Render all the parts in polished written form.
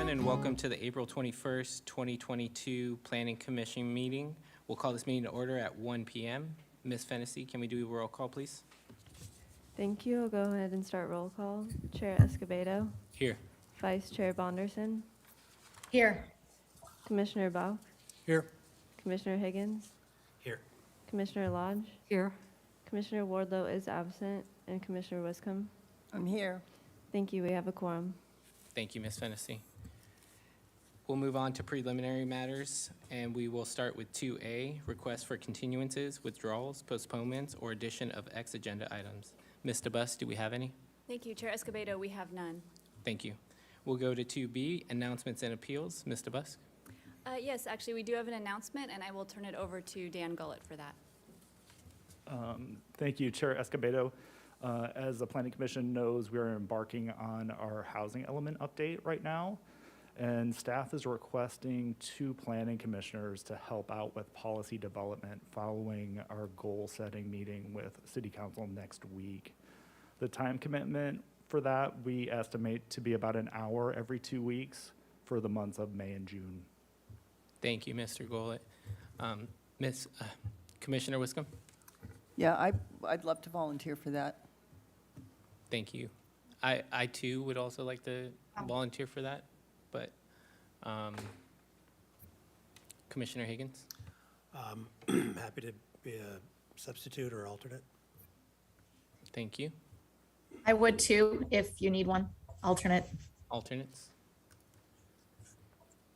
everyone, and welcome to the April 21st, 2022 Planning Commission meeting. We'll call this meeting to order at 1 p.m. Ms. Fennessy, can we do a roll call, please? Thank you. I'll go ahead and start roll call. Chair Escobedo, Here. Vice Chair Bonderson, Here. Commissioner Bauch, Here. Commissioner Higgins, Here. Commissioner Lodge, Here. Commissioner Wardlow is absent, and Commissioner Wiscombe. I'm here. Thank you. We have a quorum. Thank you, Ms. Fennessy. We'll move on to preliminary matters, and we will start with 2A, requests for continuances, withdrawals, postponements, or addition of X agenda items. Ms. DeBus, do we have any? Thank you, Chair Escobedo. We have none. Thank you. We'll go to 2B, announcements and appeals. Ms. DeBus? Yes, actually, we do have an announcement, and I will turn it over to Dan Gullett for that. Thank you, Chair Escobedo. As the Planning Commission knows, we are embarking on our housing element update right now, and staff is requesting 2 planning commissioners to help out with policy development following our goal-setting meeting with City Council next week. The time commitment for that, we estimate to be about an hour every 2 weeks for the months of May and June. Thank you, Mr. Gullett. Commissioner Wiscombe? Yeah, I'd love to volunteer for that. Thank you. I too would also like to volunteer for that, but Commissioner Higgins? Happy to be a substitute or alternate. Thank you. I would too, if you need one, alternate. Alternates?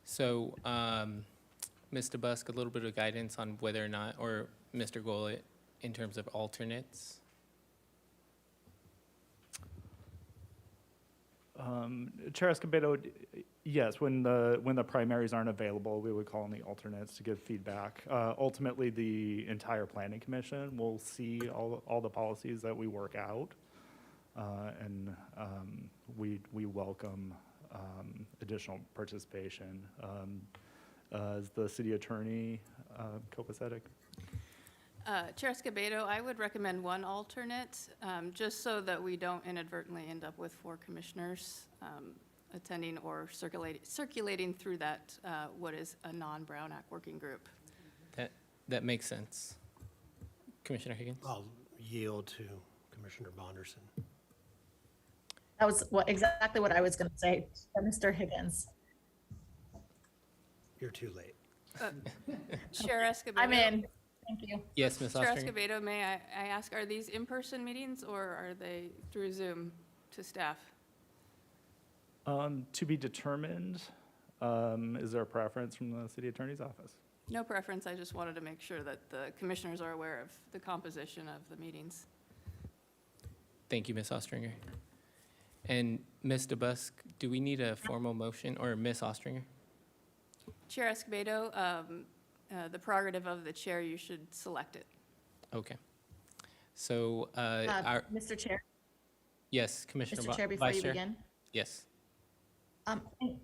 So, Mr. Busk, a little bit of guidance on whether or not, or Mr. Gullett, in terms of alternates? Chair Escobedo, yes, when the primaries aren't available, we would call on the alternates to give feedback. Ultimately, the entire planning commission will see all the policies that we work out, and we welcome additional participation. Is the city attorney copacetic? Chair Escobedo, I would recommend one alternate, just so that we don't inadvertently end up with 4 commissioners attending or circulating through that, what is a non-Brown Act working group. That makes sense. Commissioner Higgins? I'll yield to Commissioner Bonderson. That was exactly what I was going to say for Mr. Higgins. You're too late. Chair Escobedo. I'm in. Thank you. Yes, Ms. Chair Ostringer? Escobedo, may I ask, are these in-person meetings or are they through Zoom to staff? To be determined. Is there a preference from the city attorney's office? No preference, I just wanted to make sure that the commissioners are aware of the composition of the meetings. Thank you, Ms. Ostringer. And Ms. DeBusk, do we need a formal motion, or Ms. Ostringer? Chair Escobedo, the prerogative of the chair, you should select it. Okay. So, Mr. Chair, yes, Commissioner Mr. Chair, before Vice you Chair? begin. Yes.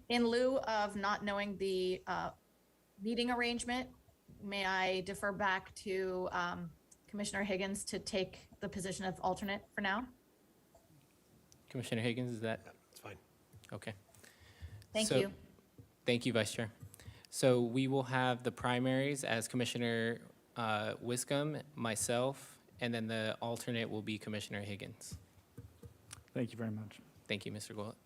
In lieu of not knowing the meeting arrangement, may I defer back to Commissioner Higgins to take the position of alternate for now? Commissioner Higgins, is that, Yeah, it's fine. okay. Thank So- you. Thank you, Vice Chair. So we will have the primaries as Commissioner Wiscombe, myself, and then the alternate will be Commissioner Higgins. Thank you very much. Thank you, Mr. Gullett.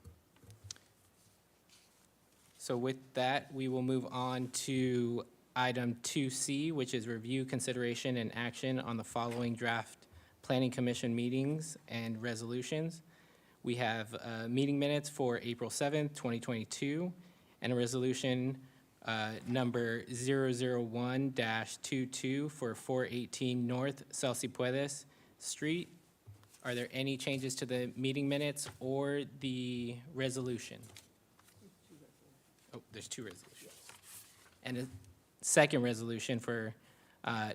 So with that, we will move on to item 2C, which is review, consideration, and action on the following draft Planning Commission meetings and resolutions. We have meeting minutes for April 7th, 2022, and a resolution number 001-22 for 418 North Celsipuedes Street. Are there any changes to the meeting minutes or the resolution? Oh, there's 2 resolutions. And a second resolution for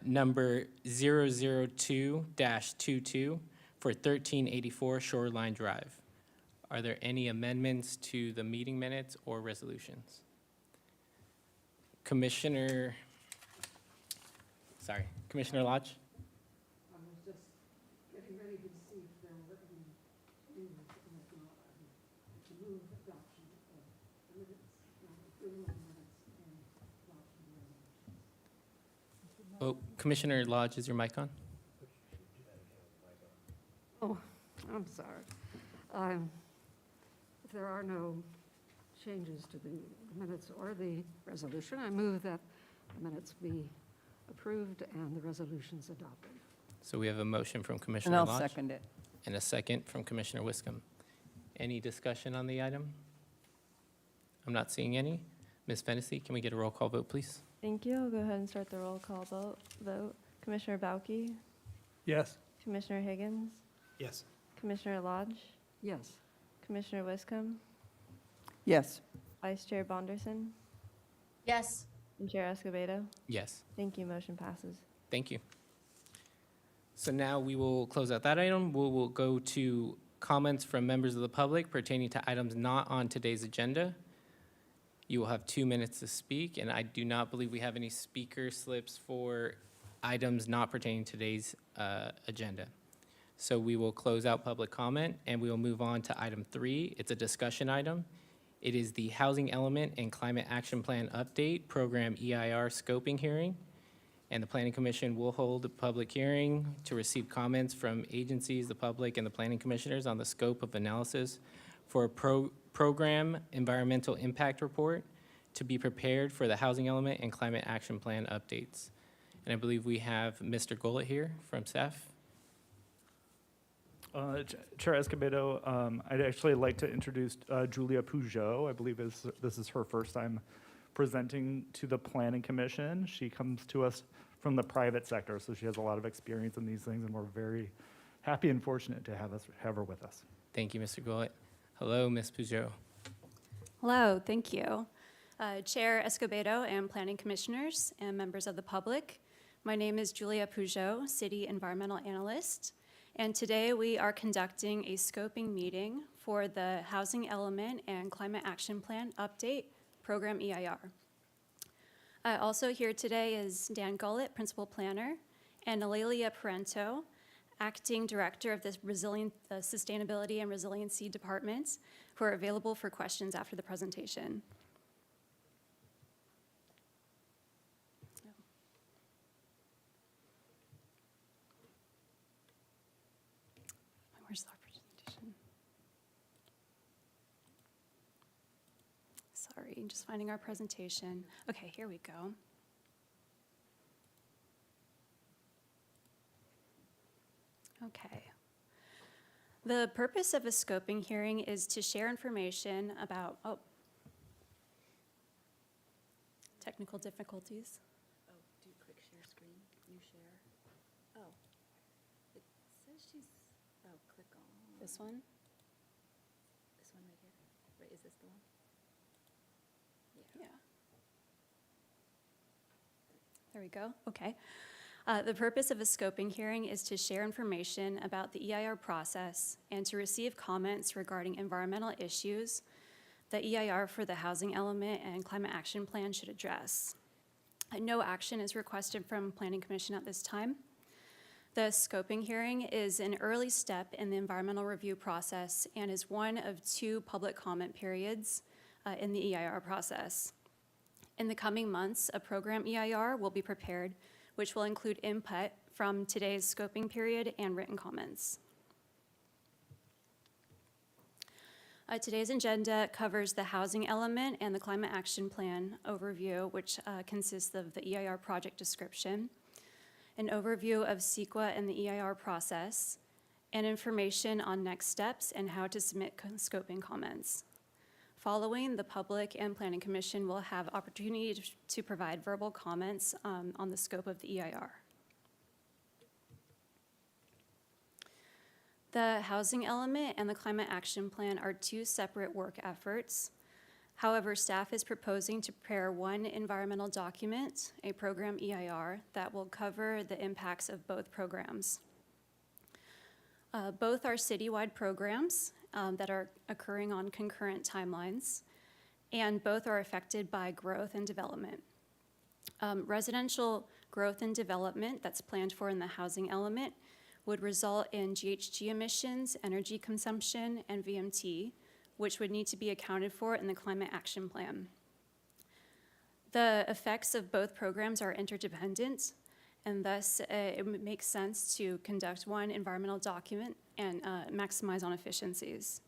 number 002-22 for 1384 Shoreline Drive. Are there any amendments to the meeting minutes or resolutions? Commissioner Lodge? Oh, Commissioner Lodge, is your mic on? Oh, I'm sorry. If there are no changes to the minutes or the resolution, I move that the minutes be approved and the resolutions adopted. So we have a motion from And Commissioner I'll Lodge second it. and a second from Commissioner Wiscom. Any discussion on the item? I'm not seeing any. Ms. Fennessy, can we get a roll call vote, please? Thank you. I'll go ahead and start the roll call vote. Commissioner Bauke, Yes. Commissioner Higgins, Yes. Commissioner Lodge, Yes. Commissioner Wiscom, Yes. Vice Chair Bonderson, Yes. and Chair Escobedo. Yes. Thank you. Motion passes. Thank you. So now we will close out that item. We will go to comments from members of the public pertaining to items not on today's agenda. You will have 2 minutes to speak, and I do not believe we have any speaker slips for items not pertaining to today's agenda. So we will close out public comment, and we will move on to item 3. It's a discussion item. It is the Housing Element and Climate Action Plan Update Program EIR Scoping Hearing. And the Planning Commission will hold a public hearing to receive comments from agencies, the public, and the planning commissioners on the scope of analysis for a program environmental impact report to be prepared for the Housing Element and Climate Action Plan updates. And I believe we have Mr. Gullett here from staff. Chair Escobedo, I'd actually like to introduce Julia Peugeot. I believe this is her first time presenting to the Planning Commission. She comes to us from the private sector, so she has a lot of experience in these things, and we're very happy and fortunate to have her with us. Thank you, Mr. Gullett. Hello, Ms. Peugeot. Hello, thank you. Chair Escobedo and planning commissioners and members of the public. My name is Julia Peugeot, City Environmental Analyst, and today we are conducting a scoping meeting for the Housing Element and Climate Action Plan Update Program EIR. Also here today is Dan Gullett, Principal Planner, and Alelia Parento, Acting Director of the Sustainability and Resiliency Department, who are available for questions after the presentation. Where's our presentation? Sorry, just finding our presentation. Okay, here we go. Okay. The purpose of a scoping hearing is to share information about, technical difficulties. Oh, do you click share screen, new share? Oh, it says she's, oh, click on. This one? This one right here. Right, is this the one? Yeah. There we go, okay. The purpose of a scoping hearing is to share information about the EIR process and to receive comments regarding environmental issues that EIR for the Housing Element and Climate Action Plan should address. No action is requested from Planning Commission at this time. The scoping hearing is an early step in the environmental review process and is one of 2 public comment periods in the EIR process. In the coming months, a program EIR will be prepared, which will include input from today's scoping period and written comments. Today's agenda covers the Housing Element and the Climate Action Plan overview, which consists of the EIR project description, an overview of CEQA and the EIR process, and information on next steps and how to submit scoping comments. Following, the public and Planning Commission will have opportunity to provide verbal comments on the scope of the EIR. The Housing Element and the Climate Action Plan are 2 separate work efforts. However, staff is proposing to prepare one environmental document, a program EIR, that will cover the impacts of both programs. Both are citywide programs that are occurring on concurrent timelines, and both are affected by growth and development. Residential growth and development that's planned for in the Housing Element would result in GHG emissions, energy consumption, and VMT, which would need to be accounted for in the Climate Action Plan. The effects of both programs are interdependent, and thus makes sense to conduct one environmental document and maximize on efficiencies.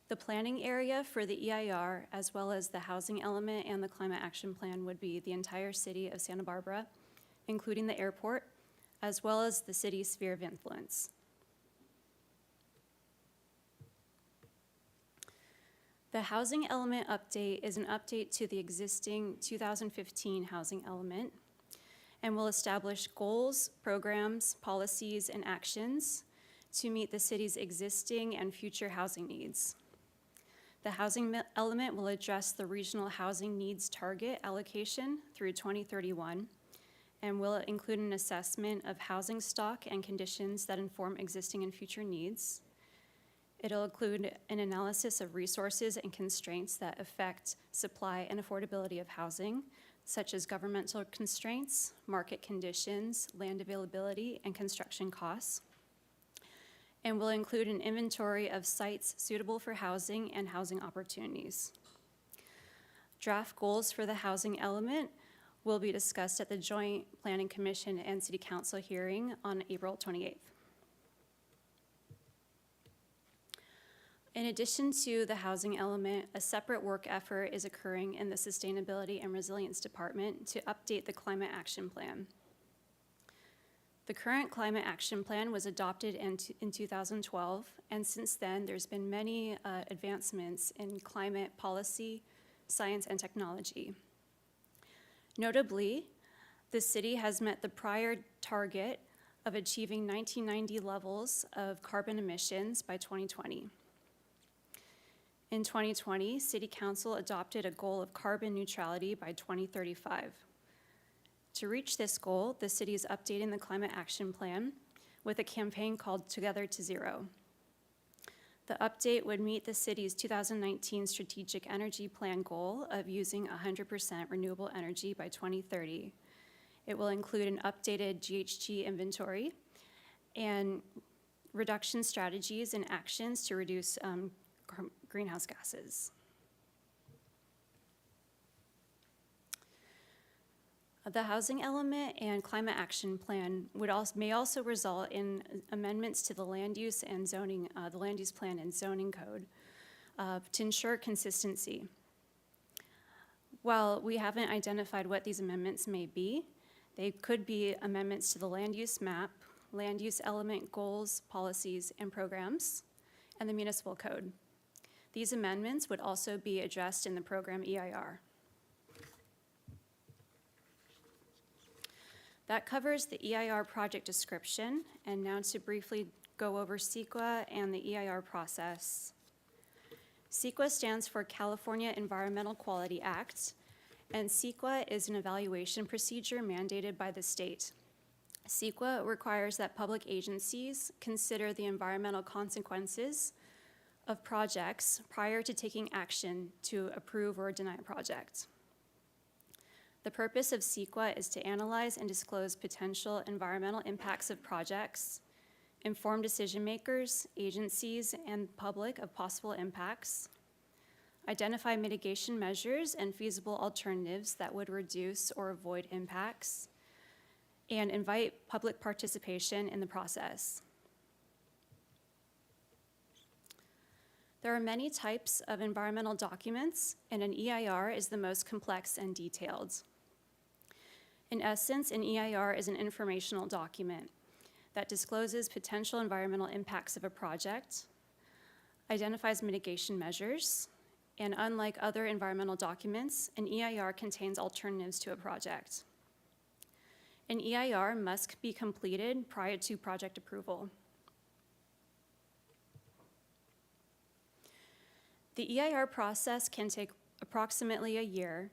The planning area for the EIR, as well as the housing element and the climate action plan, would be the entire city of Santa Barbara, including the airport, as well as the city's sphere of influence. The housing element update is an update to the existing 2015 housing element and will establish goals, programs, policies, and actions to meet the city's existing and future housing needs. The housing element will address the regional housing needs target allocation through 2031 and will include an assessment of housing stock and conditions that inform existing and future needs. It'll include an analysis of resources and constraints that affect supply and affordability of housing, such as governmental constraints, market conditions, land availability, and construction costs, and will include an inventory of sites suitable for housing and housing opportunities. Draft goals for the housing element will be discussed at the Joint Planning Commission and City Council hearing on April 28th. In addition to the housing element, a separate work effort is occurring in the Sustainability and Resilience Department to update the Climate Action Plan. The current Climate Action Plan was adopted in 2012, and since then, there's been many advancements in climate policy, science, and technology. Notably, the city has met the prior target of achieving 1990 levels of carbon emissions by 2020. In 2020, City Council adopted a goal of carbon neutrality by 2035. To reach this goal, the city is updating the Climate Action Plan with a campaign called Together to Zero. The update would meet the city's 2019 Strategic Energy Plan goal of using 100% renewable energy by 2030. It will include an updated GHG inventory and reduction strategies and actions to reduce greenhouse gases. The housing element and climate action plan may also result in amendments to the land use and zoning, the land use plan and zoning code to ensure consistency. While we haven't identified what these amendments may be, they could be amendments to the land use map, land use element goals, policies, and programs, and the municipal code. These amendments would also be addressed in the program EIR. That covers the EIR project description, and now to briefly go over CEQA and the EIR process. CEQA stands for California Environmental Quality Act, and CEQA is an evaluation procedure mandated by the state. CEQA requires that public agencies consider the environmental consequences of projects prior to taking action to approve or deny a project. The purpose of CEQA is to analyze and disclose potential environmental impacts of projects, inform decision makers, agencies, and public of possible impacts, identify mitigation measures and feasible alternatives that would reduce or avoid impacts, and invite public participation in the process. There are many types of environmental documents, and an EIR is the most complex and detailed. In essence, an EIR is an informational document that discloses potential environmental impacts of a project, identifies mitigation measures, and unlike other environmental documents, an EIR contains alternatives to a project. An EIR must be completed prior to project approval. The EIR process can take approximately a year,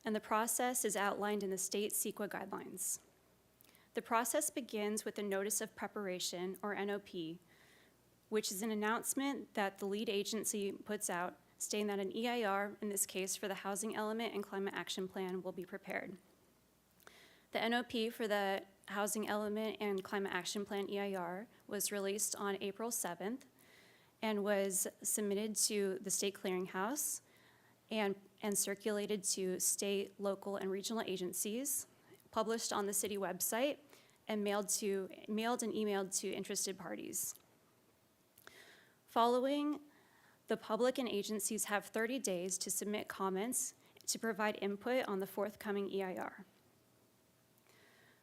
and the process is outlined in the state CEQA guidelines. The process begins with a Notice of Preparation, or NOP, which is an announcement that the lead agency puts out stating that an EIR, in this case for the housing element and climate action plan, will be prepared. The NOP for the housing element and climate action plan EIR was released on April 7th and was submitted to the State Clearinghouse and circulated to state, local, and regional agencies, published on the city website, and mailed and emailed to interested parties. Following, the public and agencies have 30 days to submit comments to provide input on the forthcoming EIR.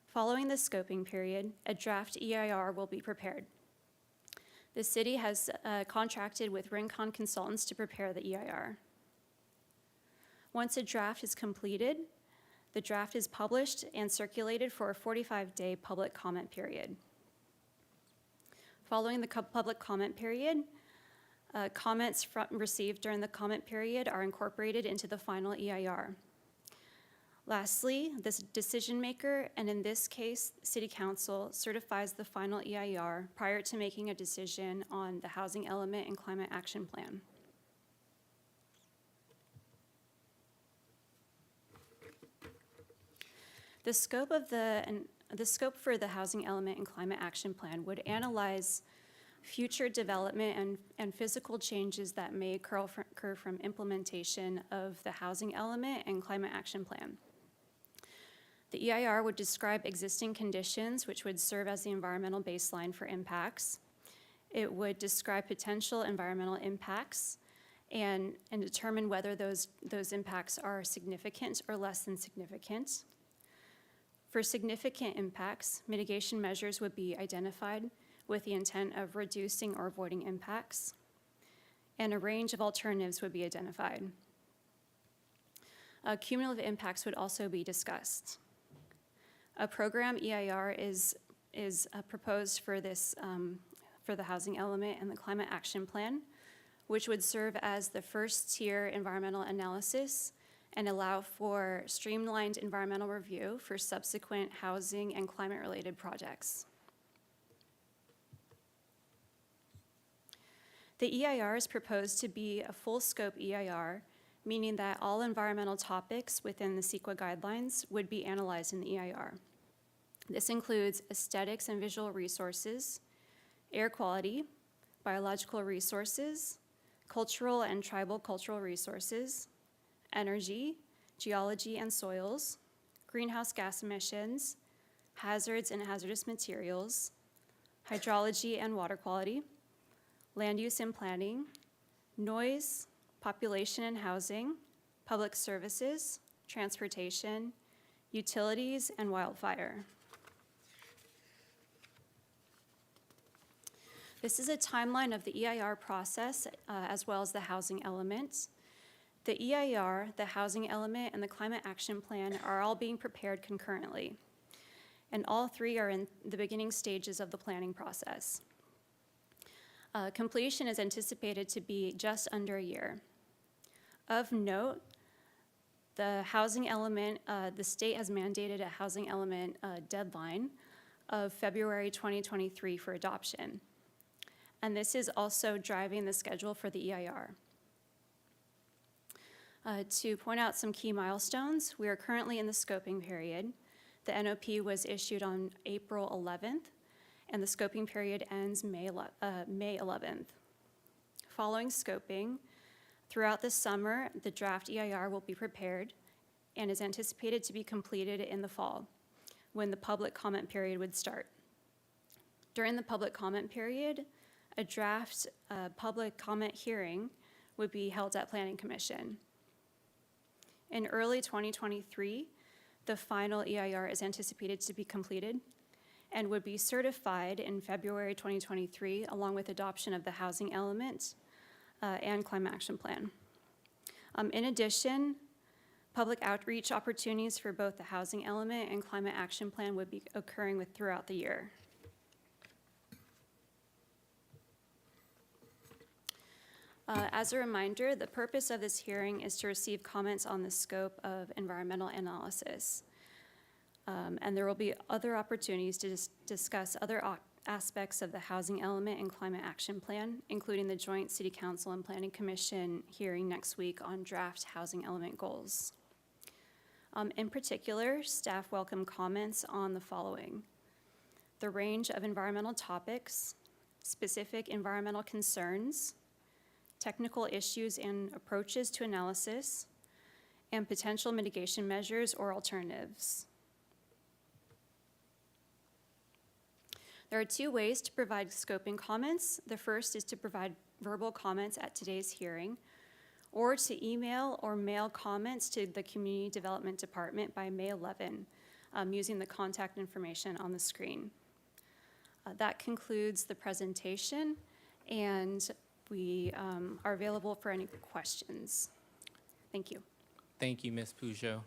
Following the scoping period, a draft EIR will be prepared. The city has contracted with Rincon Consultants to prepare the EIR. Once a draft is completed, the draft is published and circulated for a 45-day public comment period. Following the public comment period, comments received during the comment period are incorporated into the final EIR. Lastly, the decision maker, and in this case, City Council, certifies the final EIR prior to making a decision on the housing element and climate action plan. The scope for the housing element and climate action plan would analyze future development and physical changes that may occur from implementation of the housing element and climate action plan. The EIR would describe existing conditions, which would serve as the environmental baseline for impacts. It would describe potential environmental impacts and determine whether those impacts are significant or less than significant. For significant impacts, mitigation measures would be identified with the intent of reducing or avoiding impacts, and a range of alternatives would be identified. Cumulative impacts would also be discussed. A program EIR is proposed for this, for the housing element and the climate action plan, which would serve as the first tier environmental analysis and allow for streamlined environmental review for subsequent housing and climate-related projects. The EIR is proposed to be a full-scope EIR, meaning that all environmental topics within the CEQA guidelines would be analyzed in the EIR. This includes aesthetics and visual resources, air quality, biological resources, cultural and tribal cultural resources, energy, geology and soils, greenhouse gas emissions, hazards and hazardous materials, hydrology and water quality, land use and planning, noise, population and housing, public services, transportation, utilities, and wildfire. This is a timeline of the EIR process as well as the housing element. The EIR, the housing element, and the climate action plan are all being prepared concurrently, and all three are in the beginning stages of the planning process. Completion is anticipated to be just under a year. Of note, the housing element, the state has mandated a housing element deadline of February 2023 for adoption. And this is also driving the schedule for the EIR. To point out some key milestones, we are currently in the scoping period. The NOP was issued on April 11th, and the scoping period ends May 11th. Following scoping, throughout the summer, the draft EIR will be prepared and is anticipated to be completed in the fall, when the public comment period would start. During the public comment period, a draft public comment hearing would be held at Planning Commission. In early 2023, the final EIR is anticipated to be completed and would be certified in February 2023, along with adoption of the housing element and climate action plan. In addition, public outreach opportunities for both the housing element and climate action plan would be occurring throughout the year. As a reminder, the purpose of this hearing is to receive comments on the scope of environmental analysis. And there will be other opportunities to discuss other aspects of the housing element and climate action plan, including the joint City Council and Planning Commission hearing next week on draft housing element goals. In particular, staff welcome comments on the following: the range of environmental topics, specific environmental concerns, technical issues and approaches to analysis, and potential mitigation measures or alternatives. There are two ways to provide scoping comments. The first is to provide verbal comments at today's hearing, or to email or mail comments to the Community Development Department by May 11, using the contact information on the screen. That concludes the presentation, and we are available for any questions. Thank you. Thank you, Ms. Peugeot.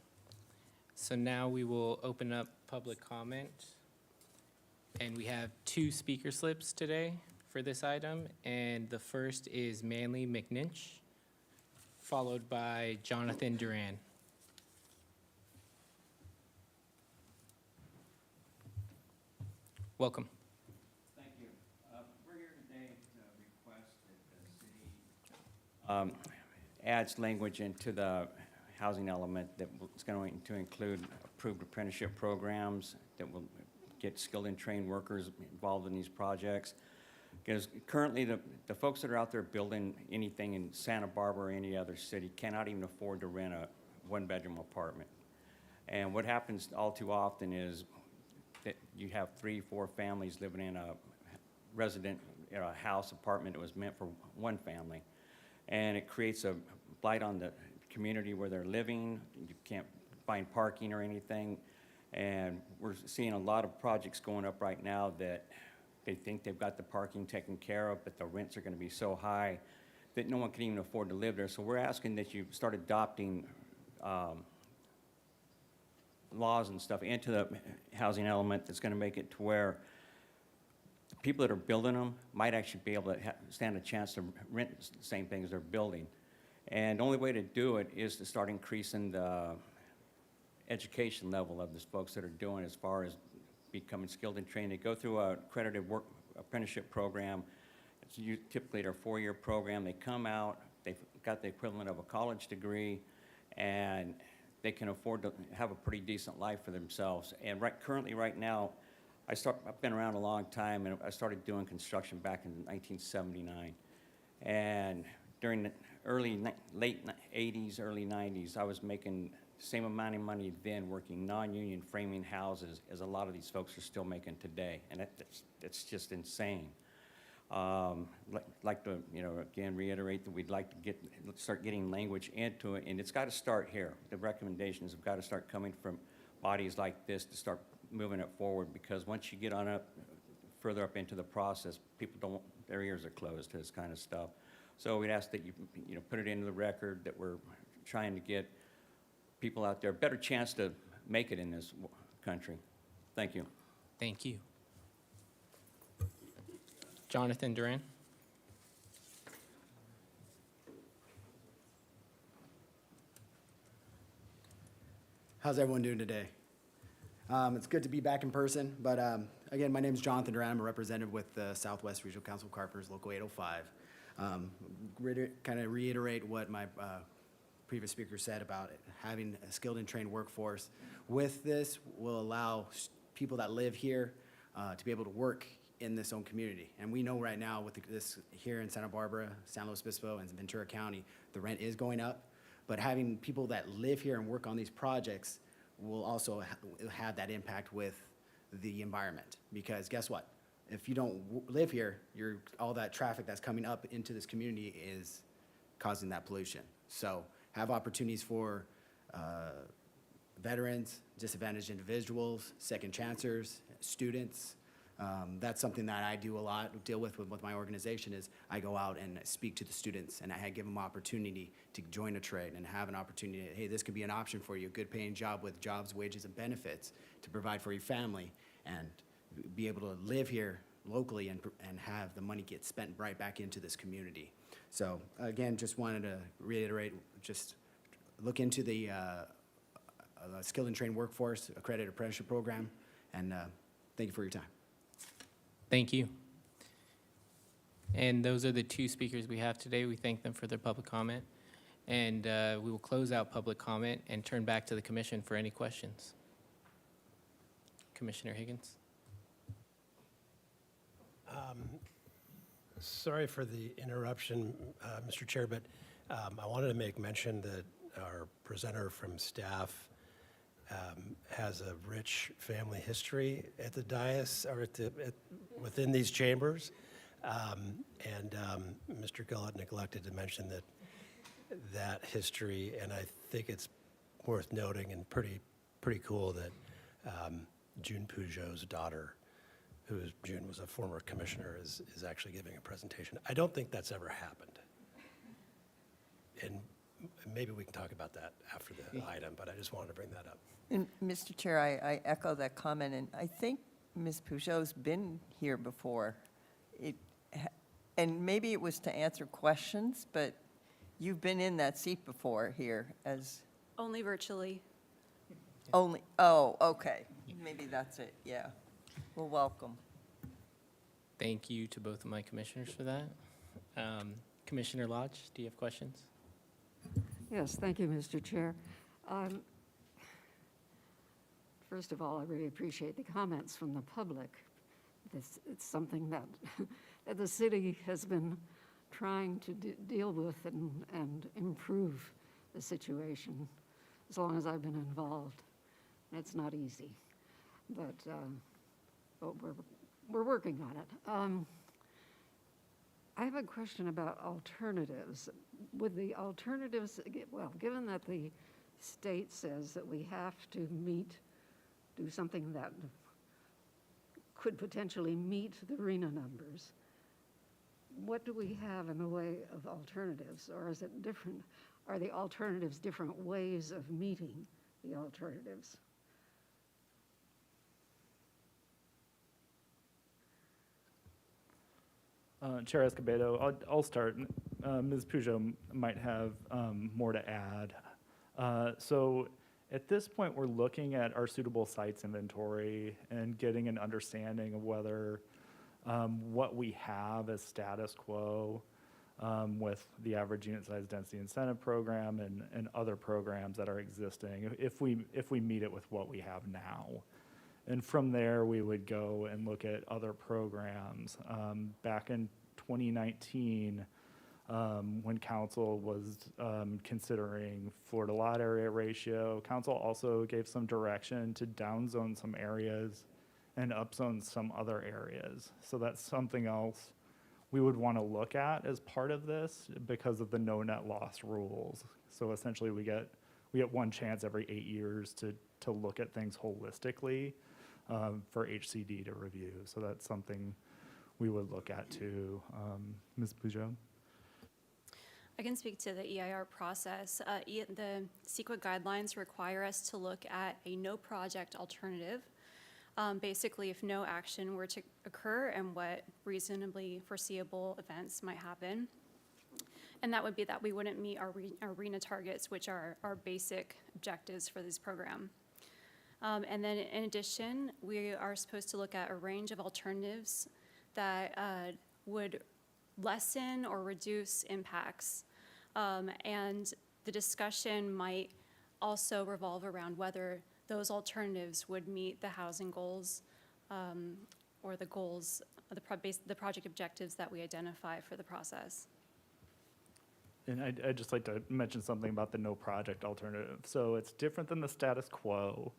So now we will open up public comment. And we have 2 speaker slips today for this item. And the first is Manley McNinch, followed by Jonathan Duran. Welcome. Thank you. We're here today to request that the city adds language into the housing element that is going to include approved apprenticeship programs that will get skilled and trained workers involved in these projects. Because currently, the folks that are out there building anything in Santa Barbara or any other city cannot even afford to rent a one-bedroom apartment. And what happens all too often is that you have 3, 4 families living in a resident, a house apartment that was meant for one family. And it creates a blight on the community where they're living. You can't find parking or anything. And we're seeing a lot of projects going up right now that they think they've got the parking taken care of, but the rents are going to be so high that no one can even afford to live there. So we're asking that you start adopting laws and stuff into the housing element that's going to make it to where the people that are building them might actually be able to stand a chance to rent the same things they're building. And the only way to do it is to start increasing the education level of these folks that are doing as far as becoming skilled and trained. They go through a accredited work apprenticeship program. It's typically their 4-year program. They come out, they've got the equivalent of a college degree, and they can afford to have a pretty decent life for themselves. And currently right now, I've been around a long time, and I started doing construction back in 1979. And during the late 80s, early 90s, I was making the same amount of money then working non-union framing houses as a lot of these folks are still making today. And that's just insane. Like to, again, reiterate that we'd like to start getting language into it, and it's got to start here. The recommendations have got to start coming from bodies like this to start moving it forward, because once you get on up, further up into the process, people their ears are closed to this kind of stuff. So we'd ask that you put it into the record that we're trying to get people out there a better chance to make it in this country. Thank you. Thank you. Jonathan Duran. How's everyone doing today? It's good to be back in person, but again, my name is Jonathan Duran. I'm a representative with the Southwest Regional Council of Carpenters, Local 805. Kind of reiterate what my previous speaker said about having a skilled and trained workforce. With this, will allow people that live here to be able to work in this own community. And we know right now with this here in Santa Barbara, San Luis Obispo, and Ventura County, the rent is going up. But having people that live here and work on these projects will also have that impact with the environment. Because guess what? If you don't live here, all that traffic that's coming up into this community is causing that pollution. So have opportunities for veterans, disadvantaged individuals, second chancers, students. That's something that I do a lot, deal with my organization, is I go out and speak to the students, and I give them opportunity to join a trade and have an opportunity, hey, this could be an option for you, a good paying job with jobs, wages, and benefits to provide for your family and be able to live here locally and have the money get spent right back into this community. So again, just wanted to reiterate, just look into the skilled and trained workforce accredited apprenticeship program, and thank you for your time. Thank you. And those are the 2 speakers we have today. We thank them for their public comment. And we will close out public comment and turn back to the commission for any questions. Commissioner Higgins. Sorry for the interruption, Mr. Chair, but I wanted to make mention that our presenter from staff has a rich family history at the dais, or within these chambers. Mr. Gullett neglected to mention that history, and I think it's worth noting and pretty cool that June Peugeot's daughter, June was a former commissioner, is actually giving a presentation. I don't think that's ever happened. And maybe we can talk about that after the item, but I just wanted to bring that up. And Mr. Chair, I echo that comment, and I think Ms. Peugeot's been here before. And maybe it was to answer questions, but you've been in that seat before here as Only virtually. only, oh, okay. Maybe that's it, yeah. Well, welcome. Thank you to both of my commissioners for that. Commissioner Lodge, do you have questions? Yes, thank you, Mr. Chair. First of all, I really appreciate the comments from the public. It's something that, that the city has been trying to deal with and improve the situation as long as I've been involved. It's not easy, but we're working on it. I have a question about alternatives. With the alternatives, well, given that the state says that we have to do something that could potentially meet the RENA numbers, what do we have in the way of alternatives? Or is it different? Are the alternatives different ways of meeting the alternatives? Chair Escobedo, I'll start. Ms. Peugeot might have more to add. So at this point, we're looking at our suitable sites inventory and getting an understanding of whether what we have as status quo with the average unit size density incentive program and other programs that are existing, if we meet it with what we have now. And from there, we would go and look at other programs. Back in 2019, when council was considering Florida lot area ratio, council also gave some direction to downzone some areas and upzone some other areas. So that's something else we would want to look at as part of this because of the no net loss rules. So essentially we get one chance every 8 years to look at things holistically for HCD to review. So that's something we would look at too. Ms. Peugeot? I can speak to the EIR process. The CEQA guidelines require us to look at a no project alternative. Basically, if no action were to occur and what reasonably foreseeable events might happen. And that would be that we wouldn't meet our RENA targets, which are our basic objectives for this program. And then in addition, we are supposed to look at a range of alternatives that would lessen or reduce impacts. And the discussion might also revolve around whether those alternatives would meet the housing goals or the goals, the project objectives that we identify for the process. And I'd just like to mention something about the no project alternative. So it's different than the status quo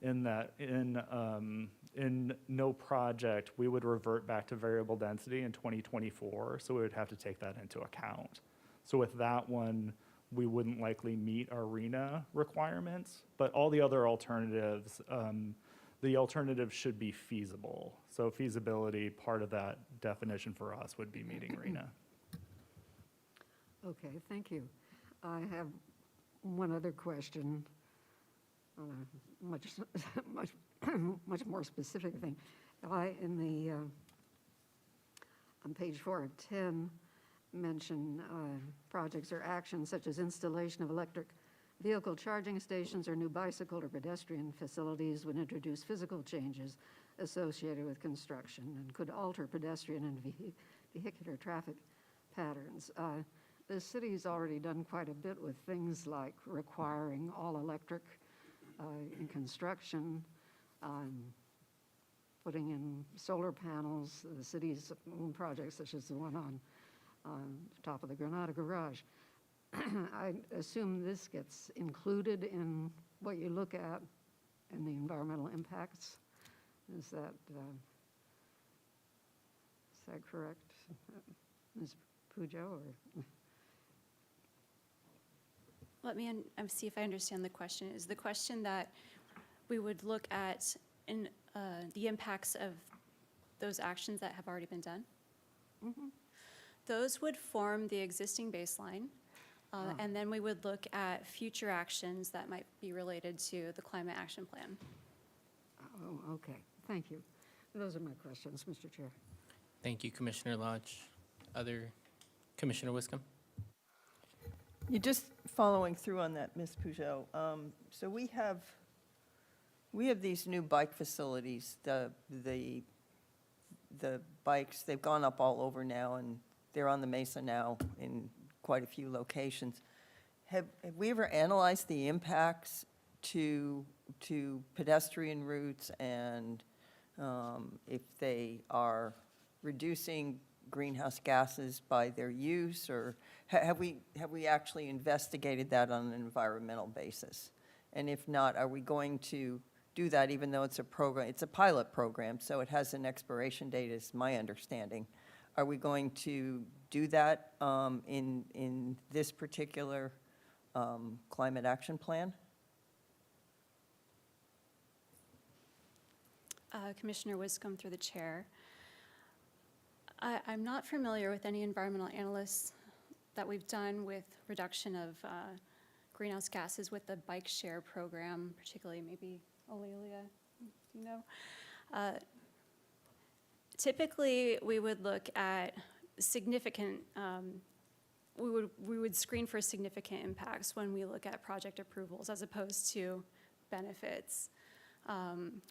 in that in no project, we would revert back to variable density in 2024, so we would have to take that into account. So with that one, we wouldn't likely meet our RENA requirements, but all the other alternatives, the alternatives should be feasible. So feasibility, part of that definition for us would be meeting RENA. Okay, thank you. I have one other question on a much more specific thing. On page 4 of 10, mention projects or actions such as installation of electric vehicle charging stations or new bicycle or pedestrian facilities would introduce physical changes associated with construction and could alter pedestrian and vehicular traffic patterns. The city's already done quite a bit with things like requiring all electric in construction. putting in solar panels, the city's own projects, such as the one on top of the Granada Garage. I assume this gets included in what you look at in the environmental impacts. Is that correct, Ms. Pujo? Or Let me see if I understand the question. Is the question that we would look at in the impacts of those actions that have already been done? Those would form the existing baseline, and then we would look at future actions that might be related to the Climate Action Plan. Oh, okay. Thank you. Those are my questions, Mr. Chair. Thank you, Commissioner Lodge. Other, Commissioner Wiscombe? You're just following through on that, Ms. Peugeot. So we have these new bike facilities, the bikes, they've gone up all over now, and they're on the Mesa now in quite a few locations. Have we ever analyzed the impacts to pedestrian routes, and if they are reducing greenhouse gases by their use, or have we actually investigated that on an environmental basis? And if not, are we going to do that, even though it's a program, it's a pilot program, so it has an expiration date, is my understanding. Are we going to do that in this particular climate action plan? Commissioner Wiscombe, through the chair. I'm not familiar with any environmental analysts that we've done with reduction of greenhouse gases with the bike share program, particularly maybe Aurelia, you know. Typically, we would look at significant, we would screen for significant impacts when we look at project approvals as opposed to benefits,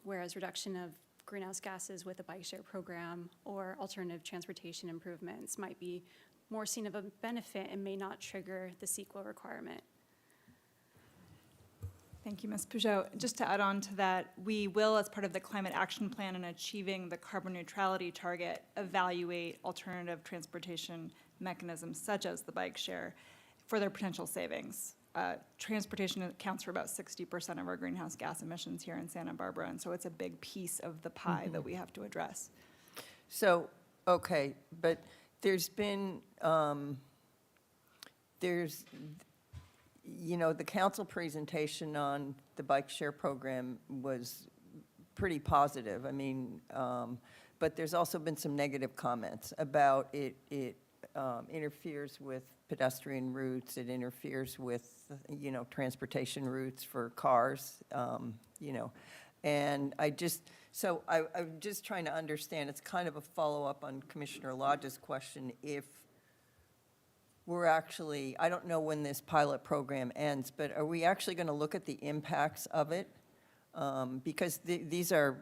whereas reduction of greenhouse gases with a bike share program or alternative transportation improvements might be more seen of a benefit and may not trigger the CEQA requirement. Thank you, Ms. Peugeot. Just to add on to that, we will, as part of the Climate Action Plan and achieving the carbon neutrality target, evaluate alternative transportation mechanisms such as the bike share for their potential savings. Transportation accounts for about 60% of our greenhouse gas emissions here in Santa Barbara, and so it's a big piece of the pie that we have to address. So, okay, but there's been, you know, the council presentation on the bike share program was pretty positive. I mean, but there's also been some negative comments about it interferes with pedestrian routes, it interferes with, you know, transportation routes for cars, you know. And I'm just trying to understand, it's kind of a follow-up on Commissioner Lodge's question, if we're actually, I don't know when this pilot program ends, but are we actually going to look at the impacts of it? Because these are,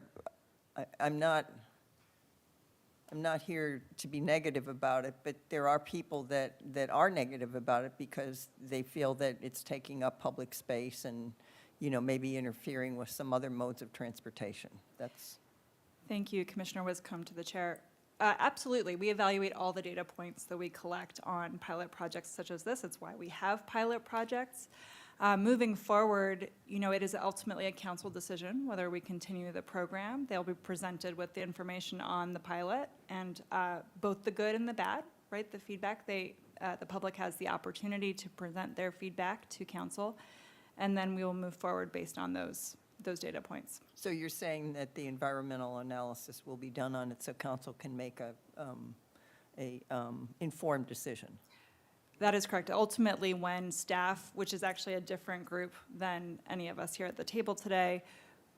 I'm not here to be negative about it, but there are people that are negative about it because they feel that it's taking up public space and, you know, maybe interfering with some other modes of transportation. That's. Thank you, Commissioner Wiscombe, to the chair. Absolutely, we evaluate all the data points that we collect on pilot projects such as this. It's why we have pilot projects. Moving forward, you know, it is ultimately a council decision whether we continue the program. They'll be presented with the information on the pilot and both the good and the bad, right? The feedback, the public has the opportunity to present their feedback to council, and then we will move forward based on those data points. So you're saying that the environmental analysis will be done on it so council can make a informed decision? That is correct. Ultimately, when staff, which is actually a different group than any of us here at the table today,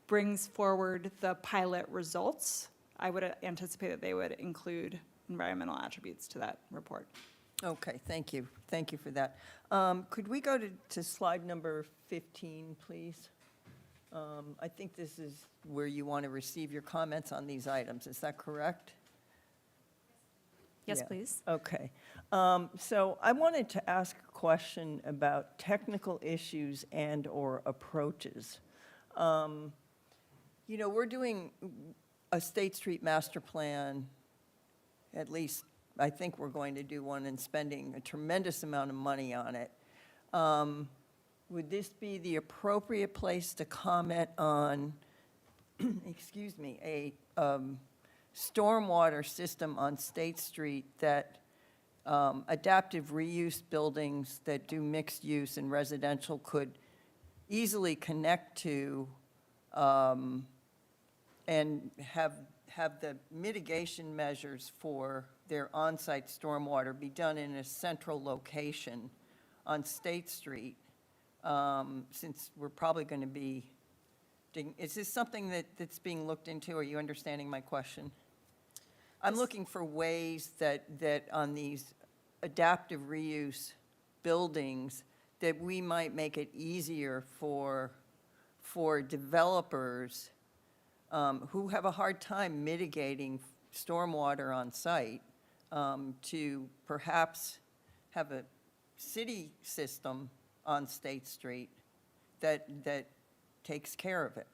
brings forward the pilot results, I would anticipate that they would include environmental attributes to that report. Okay, thank you. Thank you for that. Could we go to slide number 15, please? I think this is where you want to receive your comments on these items. Is that correct? Yes, Yeah. please. Okay. So I wanted to ask a question about technical issues and/or approaches. You know, a State Street master plan, at least I think we're going to do one and spending a tremendous amount of money on it. Would this be the appropriate place to comment on, excuse me, a stormwater system on State Street that adaptive reuse buildings that do mixed use and residential could easily connect to and have the mitigation measures for their on-site stormwater be done in a central location on State Street, since we're probably going to be, is this something that's being looked into? Are you understanding my question? I'm looking for ways that on these adaptive reuse buildings, that we might make it easier for developers who have a hard time mitigating stormwater on site to perhaps have a city system on State Street that takes care of it.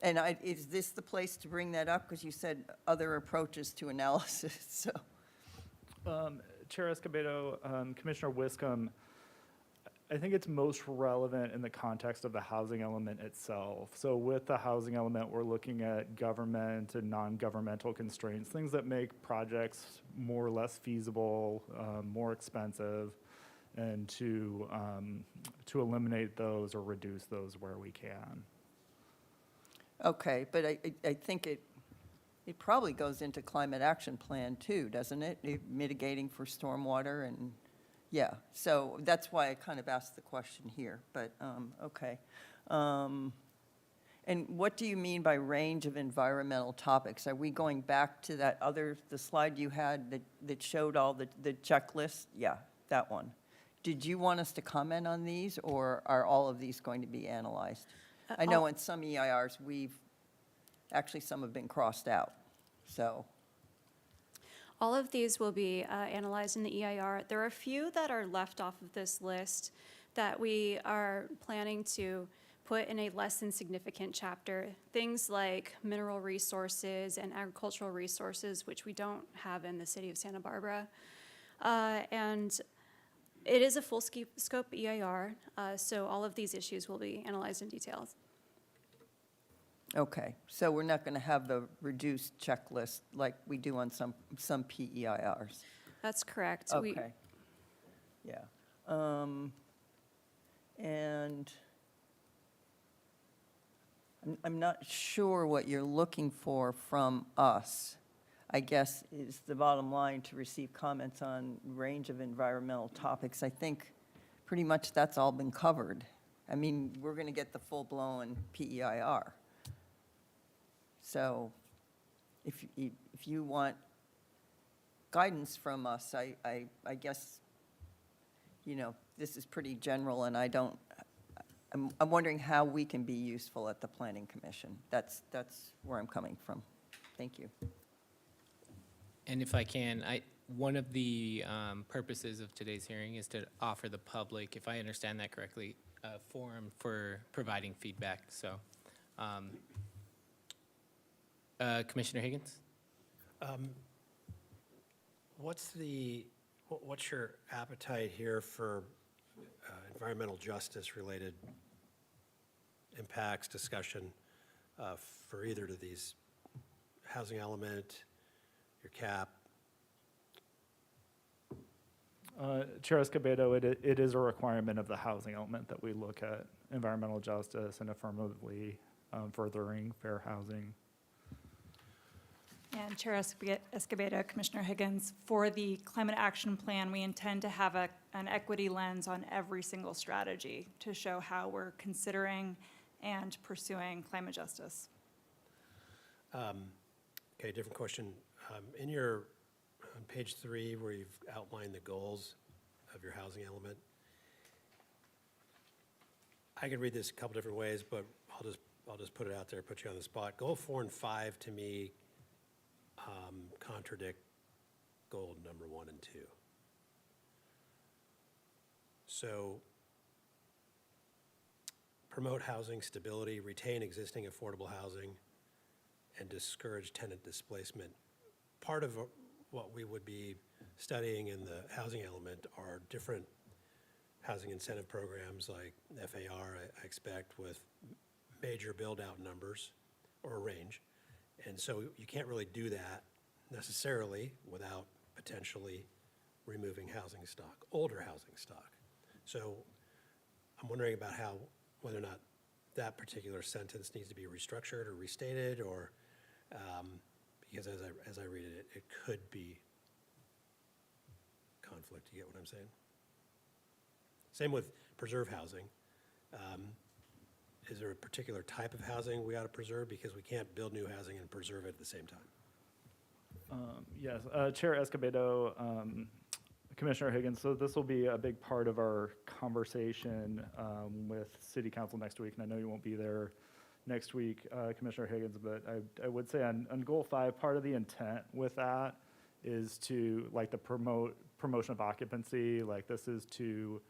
And is this the place to bring that up? Because you said other approaches to analysis, so. Chair Escobedo, Commissioner Wiscombe, I think it's most relevant in the context of the housing element itself. So with the housing element, we're looking at government and non-governmental constraints, things that make projects more or less feasible, more expensive, and to eliminate those or reduce those where we can. Okay, but I think it probably goes into climate action plan too, doesn't it? Mitigating for stormwater and, yeah. So that's why I kind of asked the question here, but, okay. And what do you mean by range of environmental topics? Are we going back to that the slide you had that showed all the checklists? Yeah, that one. Did you want us to comment on these, or are all of these going to be analyzed? I know in some EIRs, actually some have been crossed out, so. All of these will be analyzed in the EIR. There are a few that are left off of this list that we are planning to put in a less than significant chapter. Things like mineral resources and agricultural resources, which we don't have in the city of Santa Barbara. And it is a full scope EIR, so all of these issues will be analyzed in detail. Okay, so we're not going to have the reduced checklist like we do on some PEIRs? That's correct. Okay. Yeah. And I'm not sure what you're looking for from us, I guess, is the bottom line, to receive comments on range of environmental topics. I think pretty much that's all been covered. I mean, we're going to get the full-blown PEIR. So if you want guidance from us, I guess, this is pretty general, and I'm wondering how we can be useful at the Planning Commission. That's where I'm coming from. Thank you. And if I can, one of the purposes of today's hearing is to offer the public, if I understand that correctly, a forum for providing feedback. So, Commissioner Higgins? What's your appetite here for environmental justice related impacts discussion for either of these, housing element, your cap? Chair Escobedo, it is a requirement of the housing element that we look at environmental justice and affirmatively furthering fair housing. And Chair Escobedo, Commissioner Higgins, for the climate action plan, we intend to have an equity lens on every single strategy to show how we're considering and pursuing climate justice. Okay, different question. In your, on page 3, where you've outlined the goals of your housing element, I could read this a couple different ways, but I'll just put it out there, put you on the spot. Goal 4 and 5 to me contradict goal number 1 and 2. So promote housing stability, retain existing affordable housing, and discourage tenant displacement. Part of what we would be studying in the housing element are different housing incentive programs like FAR, I expect, with major build-out numbers or a range. And so you can't really do that necessarily without potentially removing housing stock, older housing stock. So I'm wondering about whether or not that particular sentence needs to be restructured or restated, or, because as I read it, it could be conflict. You get what I'm saying? Same with preserve housing. Is there a particular type of housing we ought to preserve? Because we can't build new housing and preserve it at the same time. Yes, Chair Escobedo, Commissioner Higgins, so this will be a big part of our conversation with City Council next week, and I know you won't be there next week, Commissioner Higgins, but I would say on Goal 5, part of the intent with that is to, like, the promotion of occupancy, like this is to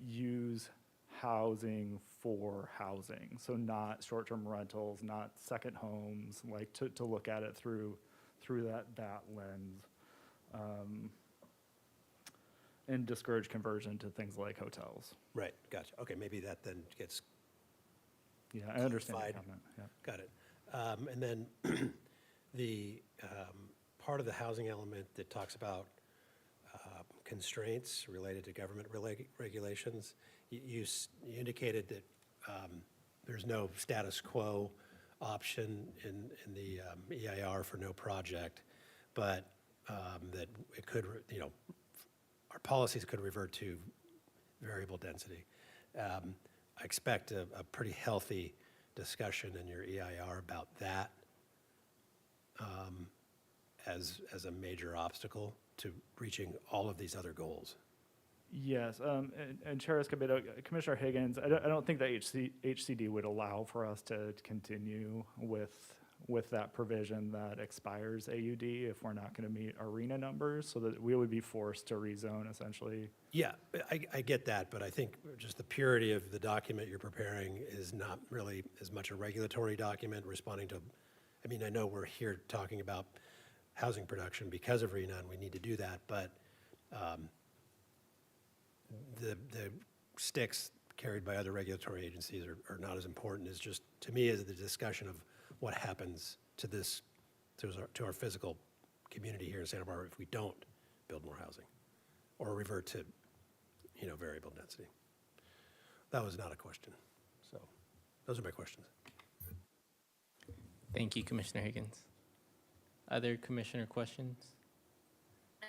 use housing for housing, so not short-term rentals, not second homes, like to look at it through that lens. And discourage conversion to things like hotels. Right, gotcha. Okay, maybe that then gets Yeah, I understand your clarified. comment, yeah. Got it. And then the part of the housing element that talks about constraints related to government regulations, you indicated that there's no status quo option in the EIR for no project, but that it could, our policies could revert to variable density. I expect a pretty healthy discussion in your EIR about that as a major obstacle to reaching all of these other goals. Yes, and Chair Escobedo, Commissioner Higgins, I don't think that HCD would allow for us to continue with that provision that expires AUD if we're not going to meet arena numbers, so that we would be forced to rezone essentially. Yeah, I get that, but I think just the purity of the document you're preparing is not really as much a regulatory document responding to, I mean, I know we're here talking about housing production because of RENA, and we need to do that, but the sticks carried by other regulatory agencies are not as important as just, to me, as the discussion of what happens to this, to our physical community here in Santa Barbara if we don't build more housing or revert to, variable density. That was not a question. So those are my questions. Thank you, Commissioner Higgins. Other commissioner questions?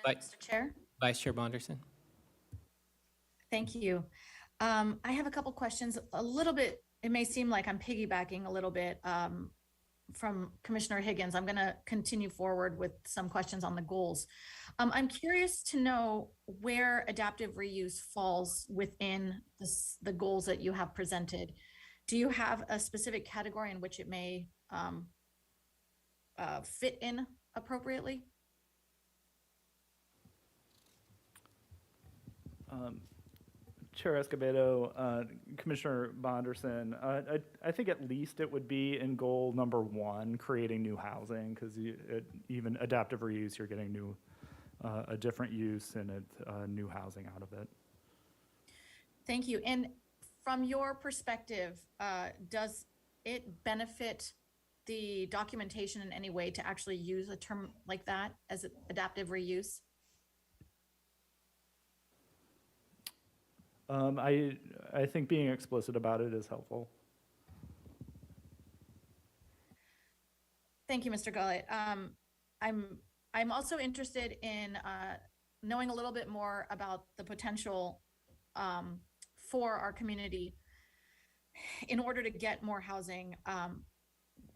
Mr. Chair? Vice Chair Bonderson? Thank you. I have a couple questions, a little bit, it may seem like I'm piggybacking a little bit from Commissioner Higgins. I'm going to continue forward with some questions on the goals. I'm curious to know where adaptive reuse falls within the goals that you have presented. Do you have a specific category in which it may fit in appropriately? Chair Escobedo, Commissioner Bonderson, I think at least it would be in goal number 1, creating new housing, because even adaptive reuse, you're getting a different use and new housing out of it. Thank you. And from your perspective, does it benefit the documentation in any way to actually use a term like that as adaptive reuse? I think being explicit about it is helpful. Thank you, Mr. Gullett. I'm also interested in knowing a little bit more about the potential for our community in order to get more housing.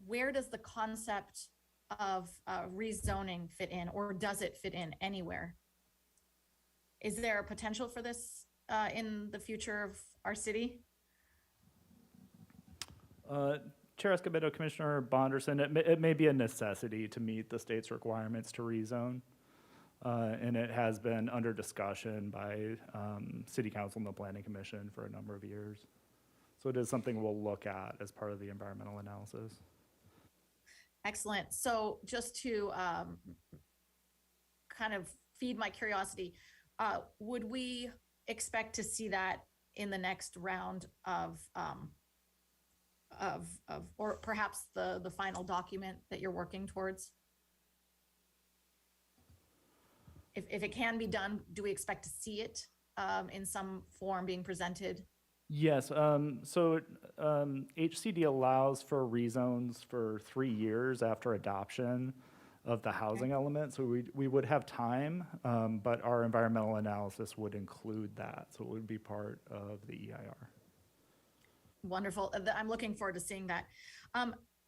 Where does the concept of rezoning fit in, or does it fit in anywhere? Is there a potential for this in the future of our city? Chair Escobedo, Commissioner Bonderson, it may be a necessity to meet the state's requirements to rezone, and it has been under discussion by City Council and the Planning Commission for a number of years. So it is something we'll look at as part of the environmental analysis. Excellent. So just to kind of feed my curiosity, would we expect to see that in the next round of or perhaps the final document that you're working towards? If it can be done, do we expect to see it in some form being presented? Yes, HCD allows for rezones for 3 years after adoption of the housing element, so we would have time, but our environmental analysis would include that, so it would be part of the EIR. Wonderful. I'm looking forward to seeing that.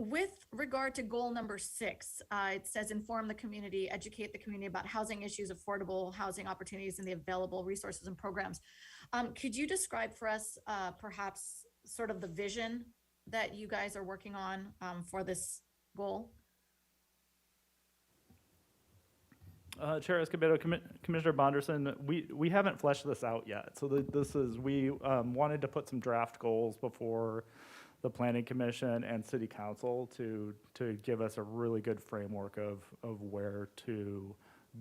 With regard to goal number 6, it says inform the community, educate the community about housing issues, affordable housing opportunities, and the available resources and programs. Could you describe for us perhaps sort of the vision that you guys are working on for this goal? Chair Escobedo, Commissioner Bonderson, we haven't fleshed this out yet. So we wanted to put some draft goals before the Planning Commission and City Council to give us a really good framework of where to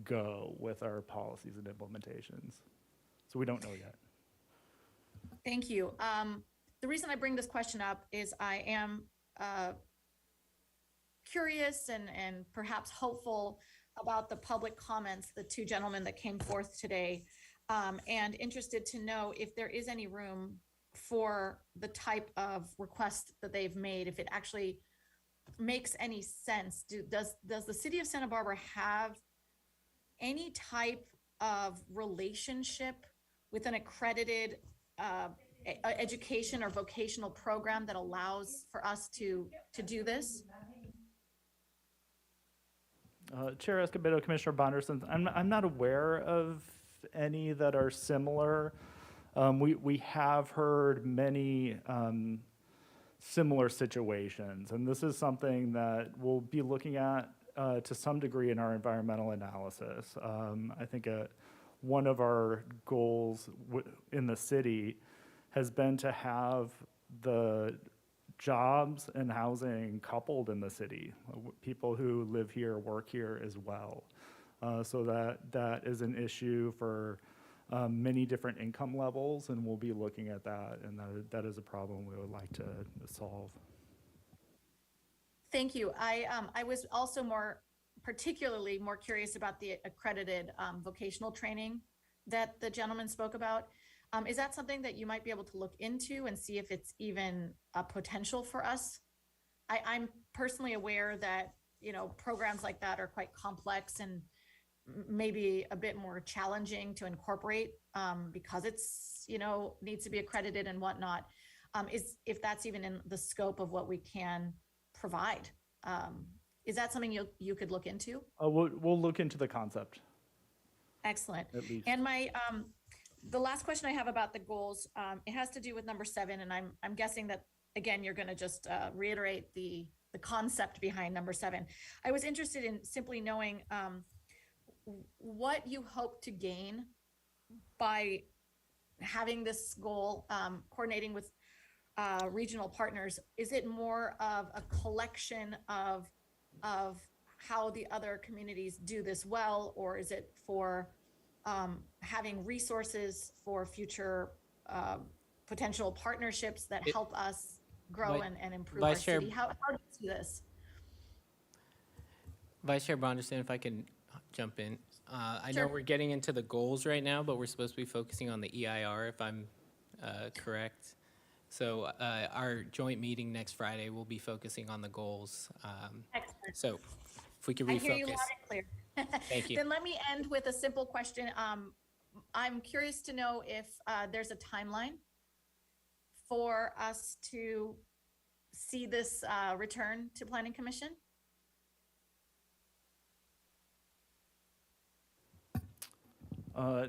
go with our policies and implementations. So we don't know yet. Thank you. The reason I bring this question up is I am curious and perhaps hopeful about the public comments, the 2 gentlemen that came forth today, and interested to know if there is any room for the type of request that they've made, if it actually makes any sense. Does the city of Santa Barbara have any type of relationship with an accredited education or vocational program that allows for us to do this? Chair Escobedo, Commissioner Bonderson, I'm not aware of any that are similar. We have heard many similar situations, and this is something that we'll be looking at to some degree in our environmental analysis. I think one of our goals in the city has been to have the jobs and housing coupled in the city, people who live here, work here as well. So that is an issue for many different income levels, and we'll be looking at that, and that is a problem we would like to solve. Thank you. I was also particularly more curious about the accredited vocational training that the gentleman spoke about. Is that something that you might be able to look into and see if it's even a potential for us? I'm personally aware that, programs like that are quite complex and maybe a bit more challenging to incorporate because it's, needs to be accredited and whatnot. If that's even in the scope of what we can provide. Is that something you could look into? We'll look into the concept. Excellent. At least. And the last question I have about the goals, it has to do with number 7, and I'm guessing that, again, you're going to just reiterate the concept behind number 7. I was interested in simply knowing what you hope to gain by having this goal, coordinating with regional partners. Is it more of a collection of how the other communities do this well, or is it for having resources for future potential partnerships that help us grow and improve our Vice Chair- city? How do you see this? Vice Chair Bonderson, if I can jump in. I know Sure. we're getting into the goals right now, but we're supposed to be focusing on the EIR, if I'm correct. So our joint meeting next Friday will be focusing on the goals. Excellent. So if we could I hear you refocus. loud and clear. Thank you. Then let me end with a simple question. I'm curious to know if there's a timeline for us to see this return to Planning Commission?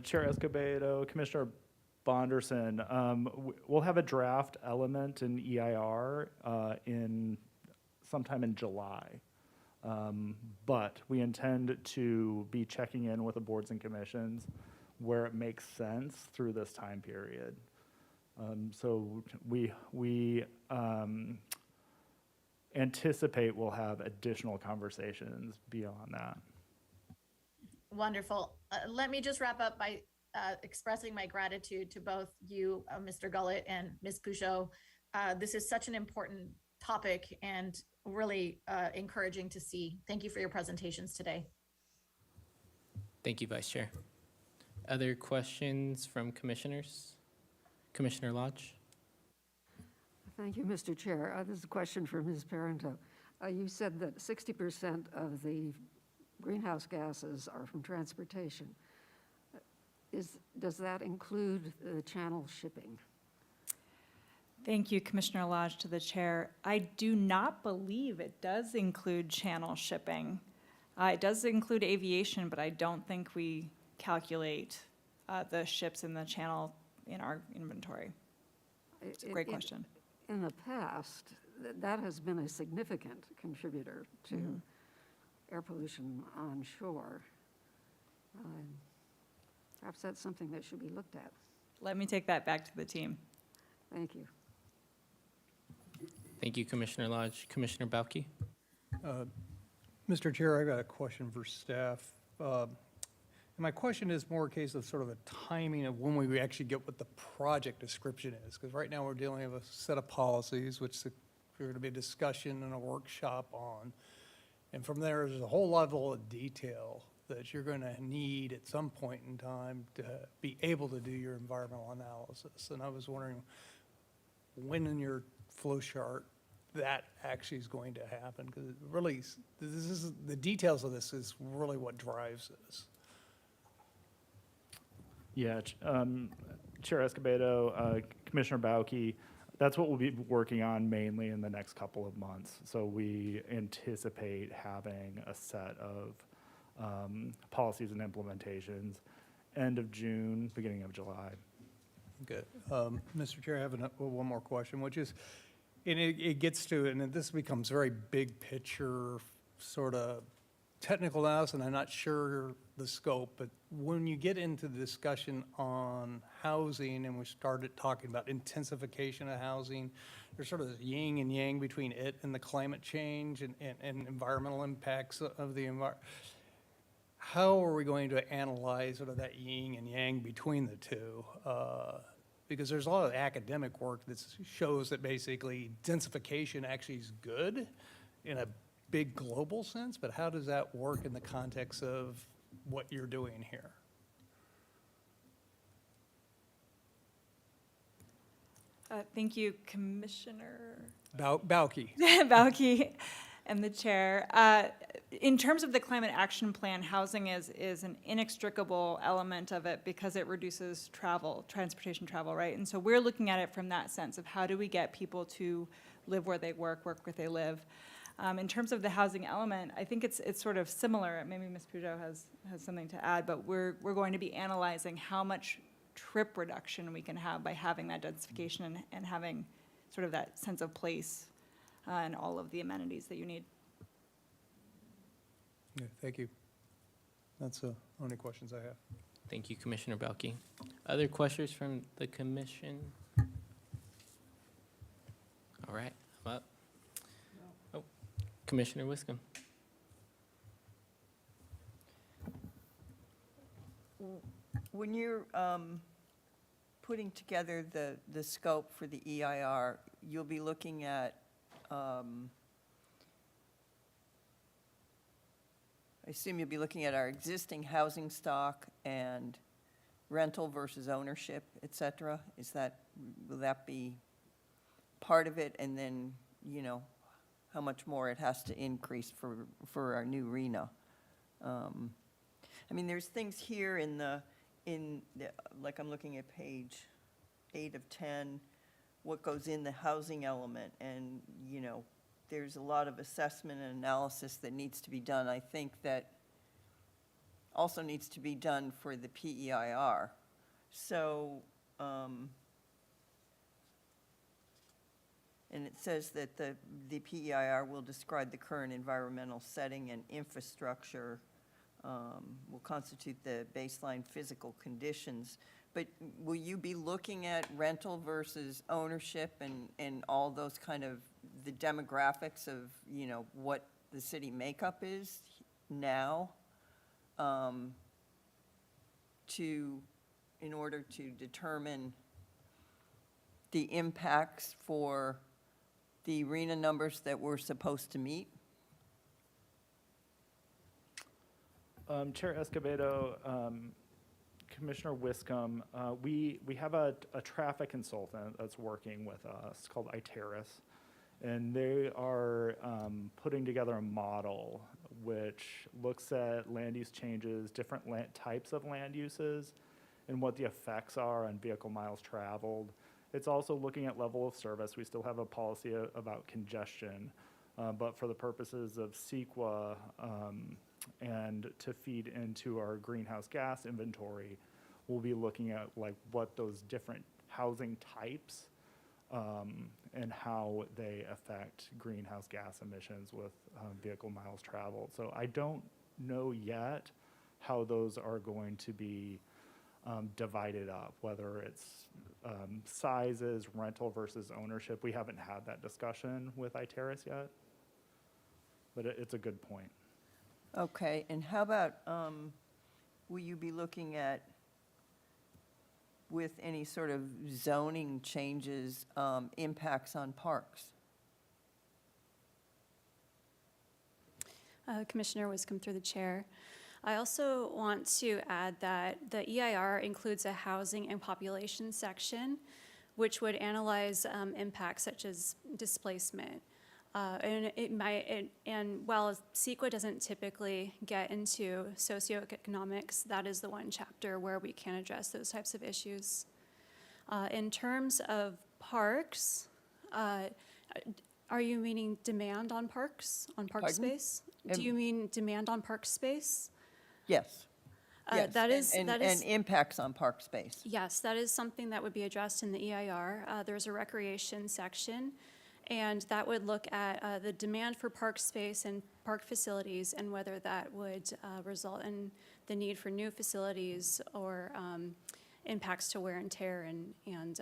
Chair Escobedo, Commissioner Bonderson, we'll have a draft element in EIR sometime in July. But we intend to be checking in with the boards and commissions where it makes sense through this time period. anticipate we'll have additional conversations beyond that. Wonderful. Let me just wrap up by expressing my gratitude to both you, Mr. Gullett, and Ms. Peugeot. This is such an important topic and really encouraging to see. Thank you for your presentations today. Thank you, Vice Chair. Other questions from commissioners? Commissioner Lodge? Thank you, Mr. Chair. This is a question for Ms. Parento. You said that 60% of the greenhouse gases are from transportation. Does that include the channel shipping? Thank you, Commissioner Lodge, to the chair. I do not believe it does include channel shipping. It does include aviation, but I don't think we calculate the ships in the channel in our inventory. It's a great question. In the past, that has been a significant contributor to air pollution on shore. Perhaps that's something that should be looked at. Let me take that back to the team. Thank you. Thank you, Commissioner Lodge. Commissioner Bauke? Mr. Chair, I got a question for staff. And my question is more a case of sort of a timing of when we actually get what the project description is. Because right now we're dealing with a set of policies, which there's going to be a discussion and a workshop on. And from there, there's a whole level of detail that you're going to need at some point in time to be able to do your environmental analysis. And I was wondering when in your flow chart that actually is going to happen, because really, this is, the details of this is really what drives this. Yeah, Chair Escobedo, Commissioner Bauke, that's what we'll be working on mainly in the next couple of months. So we anticipate having a set of policies and implementations end of June, beginning of July. Good. Mr. Chair, I have one more question, which is, and it gets to, and this becomes very big picture, sort of technical analysis, and I'm not sure the scope, but when you get into the discussion on housing and we started talking about intensification of housing, there's sort of this yin and yang between it and the climate change and environmental impacts of the environment. How are we going to analyze sort of that yin and yang between the two? Because there's a lot of academic work that shows that basically densification actually is good in a big global sense, but how does that work in the context of what you're doing here? Thank you, Commissioner Bauke. Bauke and the chair. In terms of the climate action plan, housing is an inextricable element of it because it reduces transportation travel, right? And so we're looking at it from that sense of how do we get people to live where they work where they live. In terms of the housing element, I think it's sort of similar. Maybe Ms. Peugeot has something to add, but we're going to be analyzing how much trip reduction we can have by having that densification and having sort of that sense of place and all of the amenities that you need. Yeah, thank you. That's the only questions I have. Thank you, Commissioner Bauke. Other questions from the commission? All right, I'm up. Oh, Commissioner Wiscombe. When you're putting together the scope for the EIR, you'll be looking at, I assume you'll be looking at our existing housing stock and rental versus ownership, et cetera. Will that be part of it? And then, you know, how much more it has to increase for our new RHNA? I mean, there's things here like I'm looking at page 8 of 10, what goes in the housing element, and, you know, there's a lot of assessment and analysis that needs to be done. I think that also needs to be done for the PEIR. So, and it says that the PEIR will describe the current environmental setting and infrastructure, will constitute the baseline physical conditions But will you be looking at rental versus ownership and all those kind of, the demographics of, you know, what the city makeup is now? In order to determine the impacts for the arena numbers that we're supposed to meet? Chair Escobedo, Commissioner Wiscombe, we have a traffic consultant that's working with us called Iteris, and they are putting together a model which looks at land use changes, different types of land uses, and what the effects are on vehicle miles traveled. It's also looking at level of service. We still have a policy about congestion, but for the purposes of CEQA and to feed into our greenhouse gas inventory, we'll be looking at like what those different housing types and how they affect greenhouse gas emissions with vehicle miles traveled. So I don't know yet how those are going to be divided up, whether it's sizes, rental versus ownership. We haven't had that discussion with Iteris yet, but it's a good point. Okay, and how about, will you be looking at, with any sort of zoning changes, impacts on parks? Commissioner Wiscombe through the chair. I also want to add that the EIR includes a housing and population section, which would analyze impacts such as displacement. And while CEQA doesn't typically get into socioeconomics, that is the one chapter where we can address those types of issues. In terms of parks, are you meaning demand on parks, on park Pardon? space? Do you mean demand on park space? Yes. Yes, That is, and impacts on park space. yes, that is something that would be addressed in the EIR. There's a recreation section, and that would look at the demand for park space and park facilities and whether that would result in the need for new facilities or impacts to wear and tear and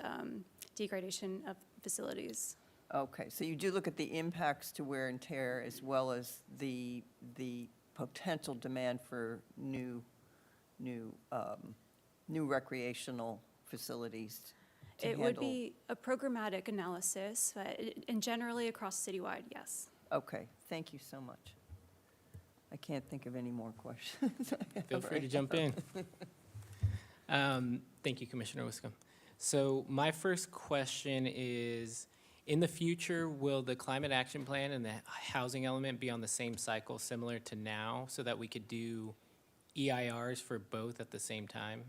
degradation of facilities. Okay, so you do look at the impacts to wear and tear as well as the potential demand for new recreational facilities to It handle. would be a programmatic analysis, and generally across citywide, yes. Okay, thank you so much. I can't think of any more questions. Feel free to jump in. Thank you, Commissioner Wiscombe. So my first question is, in the future, will the climate action plan and the housing element be on the same cycle similar to now so that we could do EIRs for both at the same time?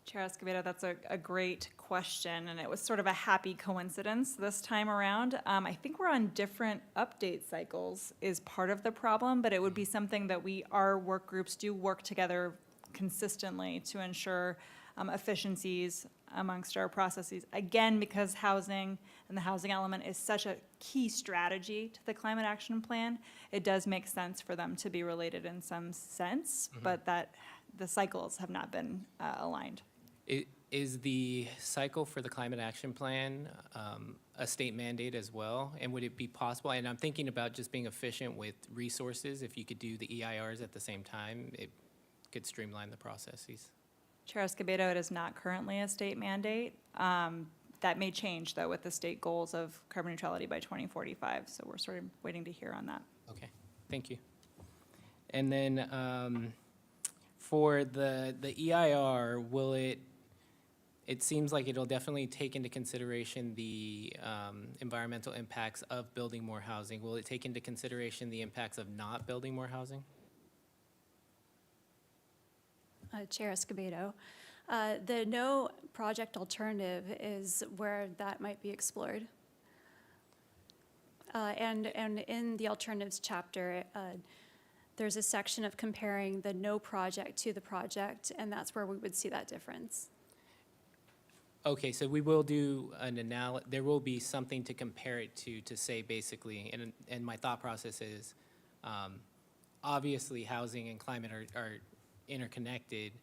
Chair Escobedo, that's a great question, and it was sort of a happy coincidence this time around. I think we're on different update cycles is part of the problem, but it would be something that our work groups do work together consistently to ensure efficiencies amongst our processes. Again, because housing and the housing element is such a key strategy to the climate action plan, it does make sense for them to be related in some sense, but that the cycles have not been aligned. Is the cycle for the climate action plan a state mandate as well? And would it be possible, and I'm thinking about just being efficient with resources, if you could do the EIRs at the same time, it could streamline the processes. Chair Escobedo, it is not currently a state mandate. That may change, though, with the state goals of carbon neutrality by 2045, so we're sort of waiting to hear on that. Okay, thank you. And then for the EIR, will it seems like it'll definitely take into consideration the environmental impacts of building more housing. Will it take into consideration the impacts of not building more housing? Chair Escobedo, the no project alternative is where that might be explored. And in the alternatives chapter, there's a section of comparing the no project to the project, and that's where we would see that difference. Okay, so we will do there will be something to compare it to say basically, and my thought process is, obviously housing and climate are interconnected.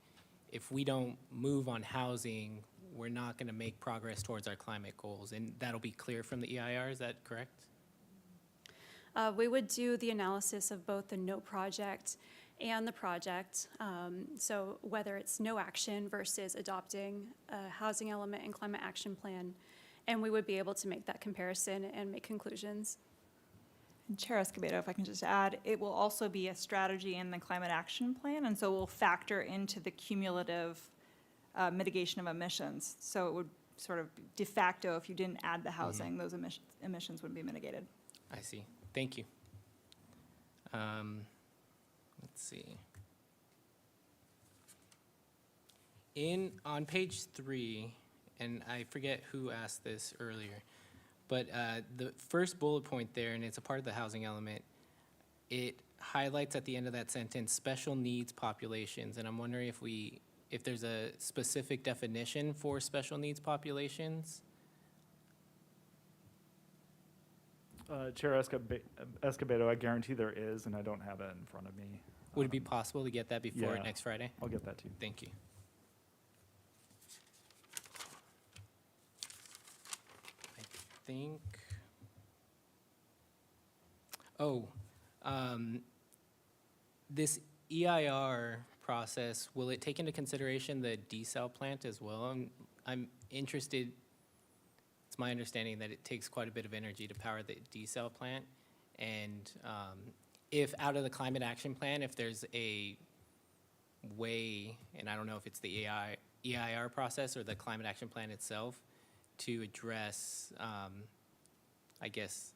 If we don't move on housing, we're not going to make progress towards our climate goals, and that'll be clear from the EIR, is that correct? We would do the analysis of both the no project and the project. So whether it's no action versus adopting a housing element and climate action plan. And we would be able to make that comparison and make conclusions. And Chair Escobedo, if I can just add, it will also be a strategy in the climate action plan, and so will factor into the cumulative mitigation of emissions. So it would sort of de facto, if you didn't add the housing, those emissions would be mitigated. I see. Thank you. Let's see. On page 3, and I forget who asked this earlier, but the first bullet point there, and it's a part of the housing element, it highlights at the end of that sentence, special needs populations, and I'm wondering if there's a specific definition for special needs populations? Chair Escobedo, I guarantee there is, and I don't have it in front of me. Would it be possible to get that before yeah. next Friday? I'll get that to you. Thank you. I think, this EIR process, will it take into consideration the desal plant as well? I'm interested, it's my understanding that it takes quite a bit of energy to power the desal plant. And if out of the climate action plan, if there's a way, and I don't know if it's the EIR process or the climate action plan itself, to address, I guess,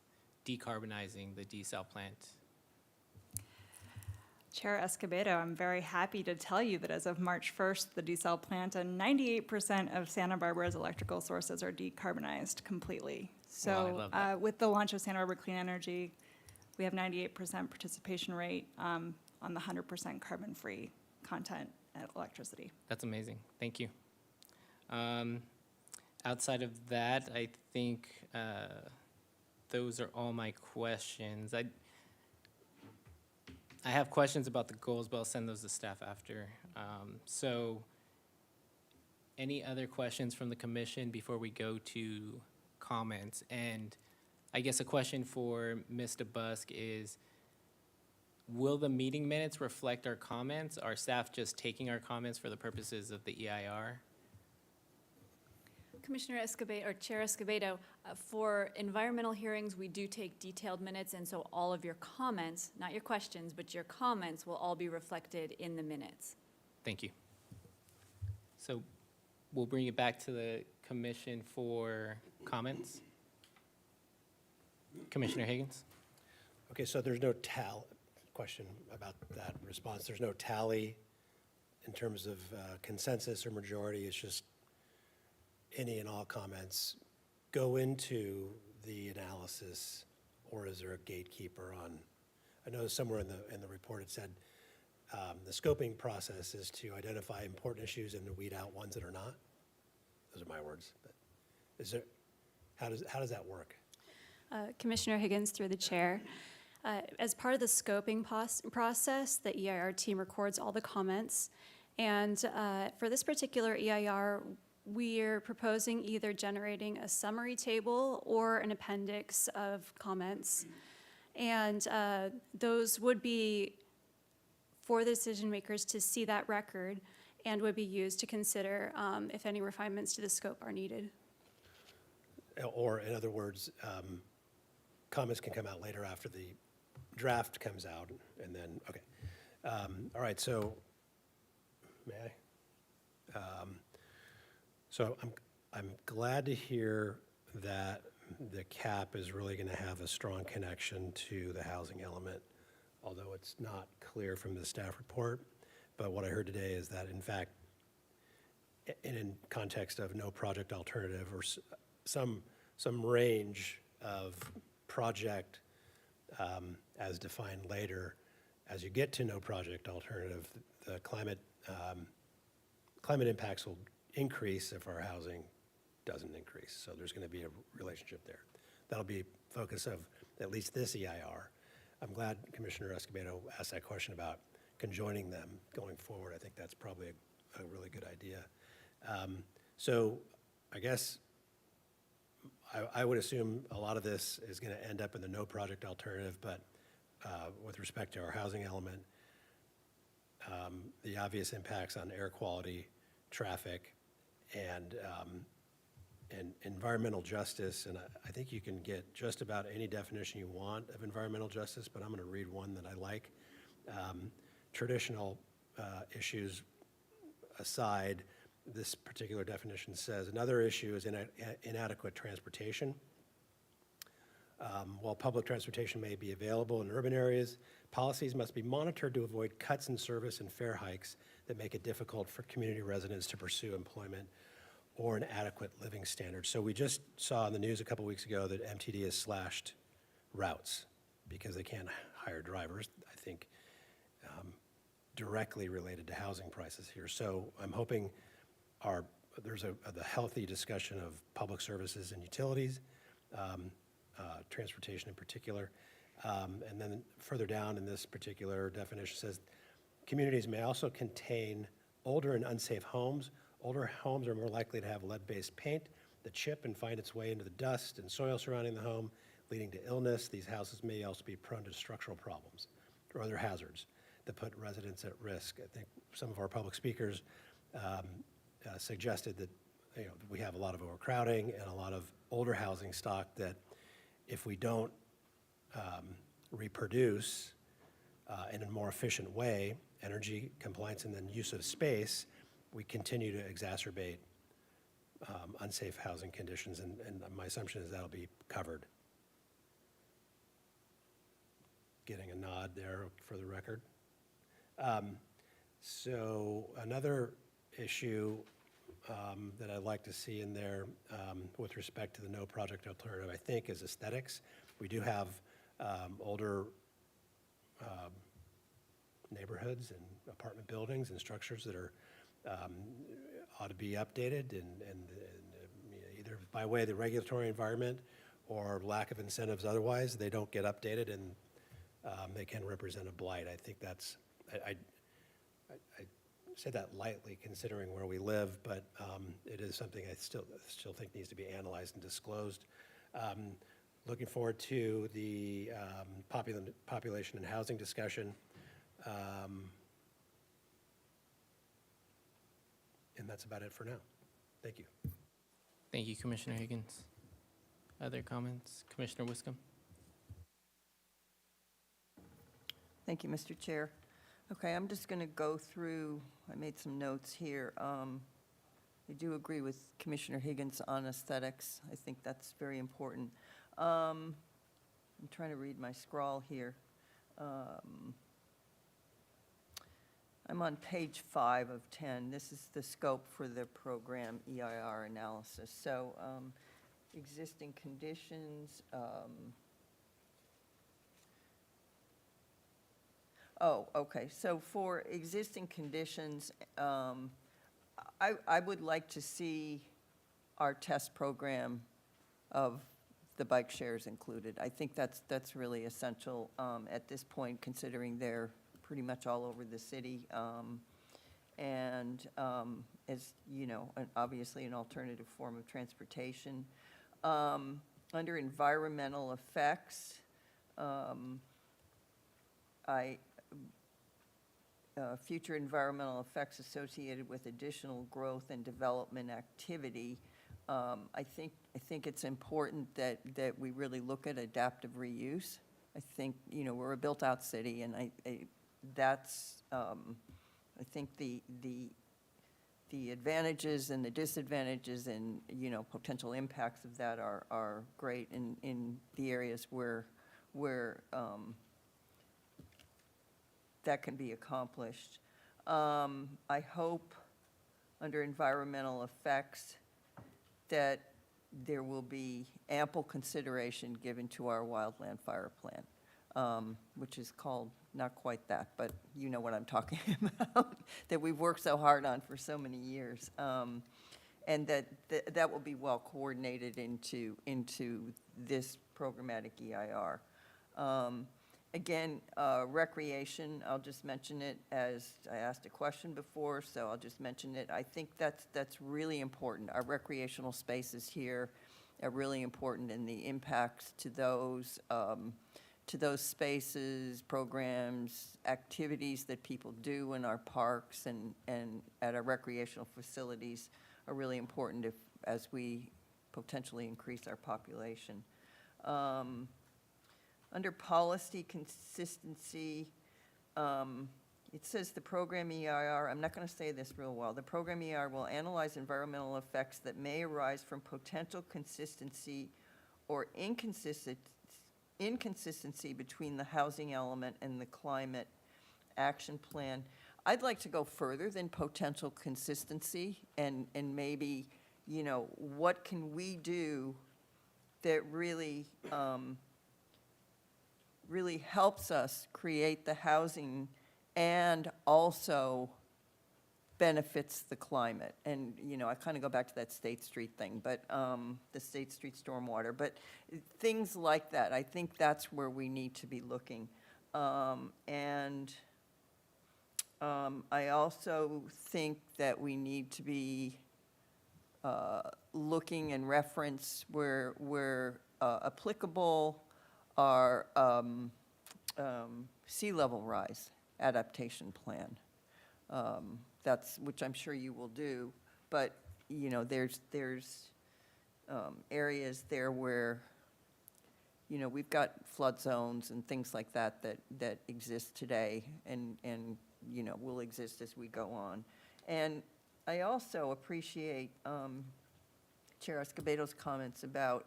decarbonizing the desal plant. Chair Escobedo, I'm very happy to tell you that as of March 1st, the desal plant and 98% of Santa Barbara's electrical sources are decarbonized completely. Wow, I So love that. with the launch of Santa Barbara Clean Energy, we have 98% participation rate on the 100% carbon-free content and electricity. That's amazing. Thank you. Outside of that, I think those are all my questions. I have questions about the goals, but I'll send those to staff after. So any other questions from the commission before we go to comments? And I guess a question for Mr. Busk is, will the meeting minutes reflect our comments? Are staff just taking our comments for the purposes of the EIR? Commissioner Escobedo, or Chair Escobedo, for environmental hearings, we do take detailed minutes, and so all of your comments, not your questions, but your comments will all be reflected in the minutes. Thank you. So we'll bring it back to the commission for comments. Commissioner Higgins? Okay, so there's no question about that response. There's no tally in terms of consensus or majority. It's just any and all comments go into the analysis, or is there a gatekeeper on? I know somewhere in the report it said the scoping process is to identify important issues and to weed out ones that are not. Those are my words. But is there? How does that work? Commissioner Higgins, through the chair. As part of the scoping process, the EIR team records all the comments. And for this particular EIR, we're proposing either generating a summary table or an appendix of comments. And those would be for the decision makers to see that record and would be used to consider if any refinements to the scope are needed. Or in other words, comments can come out later after the draft comes out, and then, okay. All right, so, may I? So I'm glad to hear that the CAP is really going to have a strong connection to the housing element, although it's not clear from the staff report. But what I heard today is that, in fact, in context of no project alternative or some range of project as defined later, as you get to no project alternative, the climate impacts will increase if our housing doesn't increase. So there's going to be a relationship there. That'll be focus of at least this EIR. I'm glad Commissioner Escobedo asked that question about conjoining them going forward. I think that's probably a really good idea. So I guess I would assume a lot of this is going to end up in the no project alternative, but with respect to our housing element, the obvious impacts on air quality, traffic, and environmental justice, and I think you can get just about any definition you want of environmental justice, but I'm going to read one that I like. Traditional issues aside, this particular definition says, another issue is inadequate transportation. While public transportation may be available in urban areas, policies must be monitored to avoid cuts in service and fare hikes that make it difficult for community residents to pursue employment or an adequate living standard. So we just saw in the news a couple weeks ago that MTD has slashed routes because they can't hire drivers, I think directly related to housing prices here. So I'm hoping there's the healthy discussion of public services and utilities, transportation in particular. And then further down in this particular definition says, communities may also contain older and unsafe homes. Older homes are more likely to have lead-based paint that chip and find its way into the dust and soil surrounding the home, leading to illness. These houses may also be prone to structural problems or other hazards that put residents at risk. I think some of our public speakers suggested that we have a lot of overcrowding and a lot of older housing stock that if we don't reproduce in a more efficient way, energy compliance and then use of space, we continue to exacerbate unsafe housing conditions, and my assumption is that'll be covered. Getting a nod there for the record. So another issue that I'd like to see in there with respect to the no project alternative, I think, is aesthetics. We do have older neighborhoods and apartment buildings and structures that are ought to be updated and either by way of the regulatory environment or lack of incentives otherwise, they don't get updated and they can represent a blight. I think that's, I say that lightly considering where we live, but it is something I still think needs to be analyzed and disclosed. Looking forward to the population and housing discussion. And that's about it for now. Thank you. Thank you, Commissioner Higgins. Other comments? Commissioner Wiscombe? Thank you, Mr. Chair. Okay, I'm just going to go through, I made some notes here. I do agree with Commissioner Higgins on aesthetics. I think that's very important. I'm trying to read my scrawl here. I'm on page 5 of 10. This is the scope for the program EIR analysis. So existing conditions. Oh, okay. So for existing conditions, I would like to see our test program of the bike shares included. I think that's really essential at this point, considering they're pretty much all over the city. And as you know, obviously an alternative form of transportation. Under environmental effects, future environmental effects associated with additional growth and development activity. I think it's important that we really look at adaptive reuse. I think, we're a built-out city, and I think the advantages and the disadvantages and, potential impacts of that are great in the areas where that can be accomplished. I hope under environmental effects that there will be ample consideration given to our wildland fire plan, which is called not quite that, but you know what I'm talking about, that we've worked so hard on for so many years. And that will be well coordinated into this programmatic EIR. Again, recreation, I'll just mention it as I asked a question before, so I'll just mention it. I think that's really important. Our recreational spaces here are really important, and the impacts to those spaces, programs, activities that people do in our parks and at our recreational facilities are really important as we potentially increase our population. Under policy consistency, it says the program EIR, I'm not going to say this real well, the program EIR will analyze environmental effects that may arise from potential consistency or inconsistency between the housing element and the climate action plan. I'd like to go further than potential consistency and maybe, you know, what can we do that really, really helps us create the housing and also benefits the climate. And, you know, I kind of go back to that State Street thing, but the State Street stormwater, but things like that. I think that's where we need to be looking. I also think that we need to be looking and reference where applicable our sea level rise adaptation plan. That's, which I'm sure you will do, but, you know, there's areas there where, you know, we've got flood zones and things like that exist today and, you know, will exist as we go on. And I also appreciate Chair Escobedo's comments about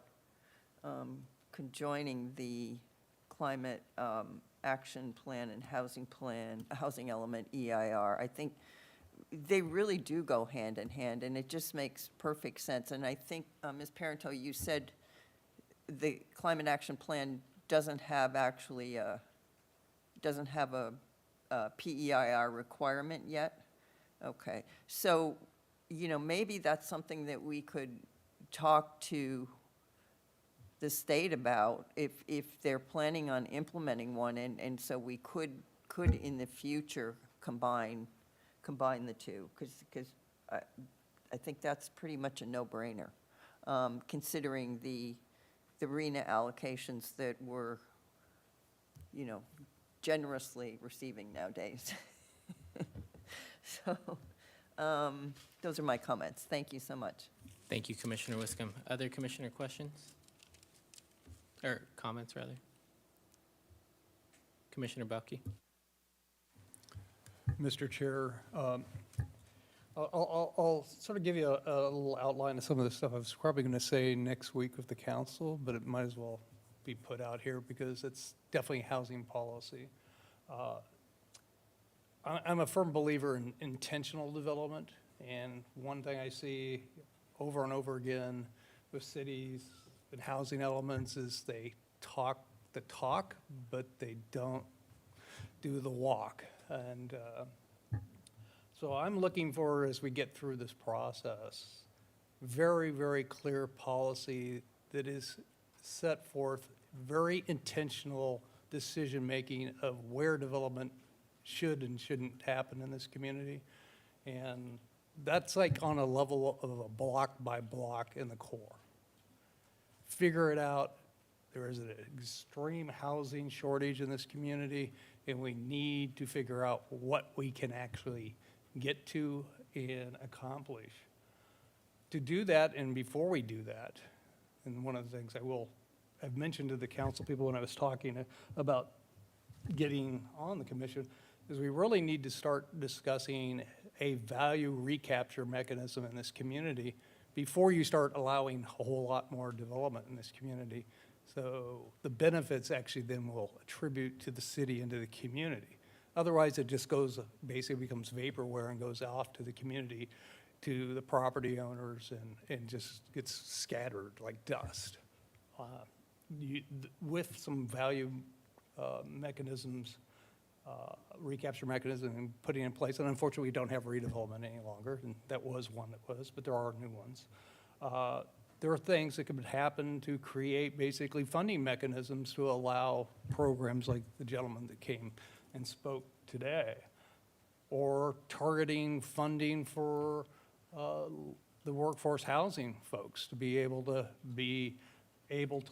conjoining the climate action plan and housing element EIR. I think they really do go hand in hand, and it just makes perfect sense. And I think, Ms. Parento, you said the climate action plan doesn't have actually a PEIR requirement yet? Okay, so, you know, maybe that's something that we could talk to the state about if they're planning on implementing one, and so we could in the future combine the two, because I think that's pretty much a no-brainer, considering the RENA allocations that we're, you know, generously receiving nowadays. So, those are my comments. Thank you so much. Thank you, Commissioner Wiscom. Other commissioner questions? Or comments, rather? Commissioner Belke? Mr. Chair, I'll sort of give you a little outline of some of the stuff I was probably going to say next week with the council, but it might as well be put out here because it's definitely housing policy. I'm a firm believer in intentional development, and one thing I see over and over again with cities and housing elements is they talk the talk, but they don't do the walk. And so I'm looking for, as we get through this process, very, very clear policy that is set forth, very intentional decision-making of where development should and shouldn't happen in this community. And that's like on a level of a block by block in the core. Figure it out. There is an extreme housing shortage in this community, and we need to figure out what we can actually get to and accomplish. To do that, and before we do that, and one of the things I've mentioned to the council people when I was talking about getting on the commission, is we really need to start discussing a value recapture mechanism in this community before you start allowing a whole lot more development in this community. So the benefits actually then will attribute to the city and to the community. Otherwise, it just basically becomes vaporware and goes off to the community, to the property owners, and just gets scattered like dust. With some value mechanisms, recapture mechanism and putting in place, and unfortunately we don't have redevelopment any longer, and that was one that was, but there are new ones. there are things that could happen to create basically funding mechanisms to allow programs like the gentleman that came and spoke today, or targeting funding for the workforce housing folks to be able to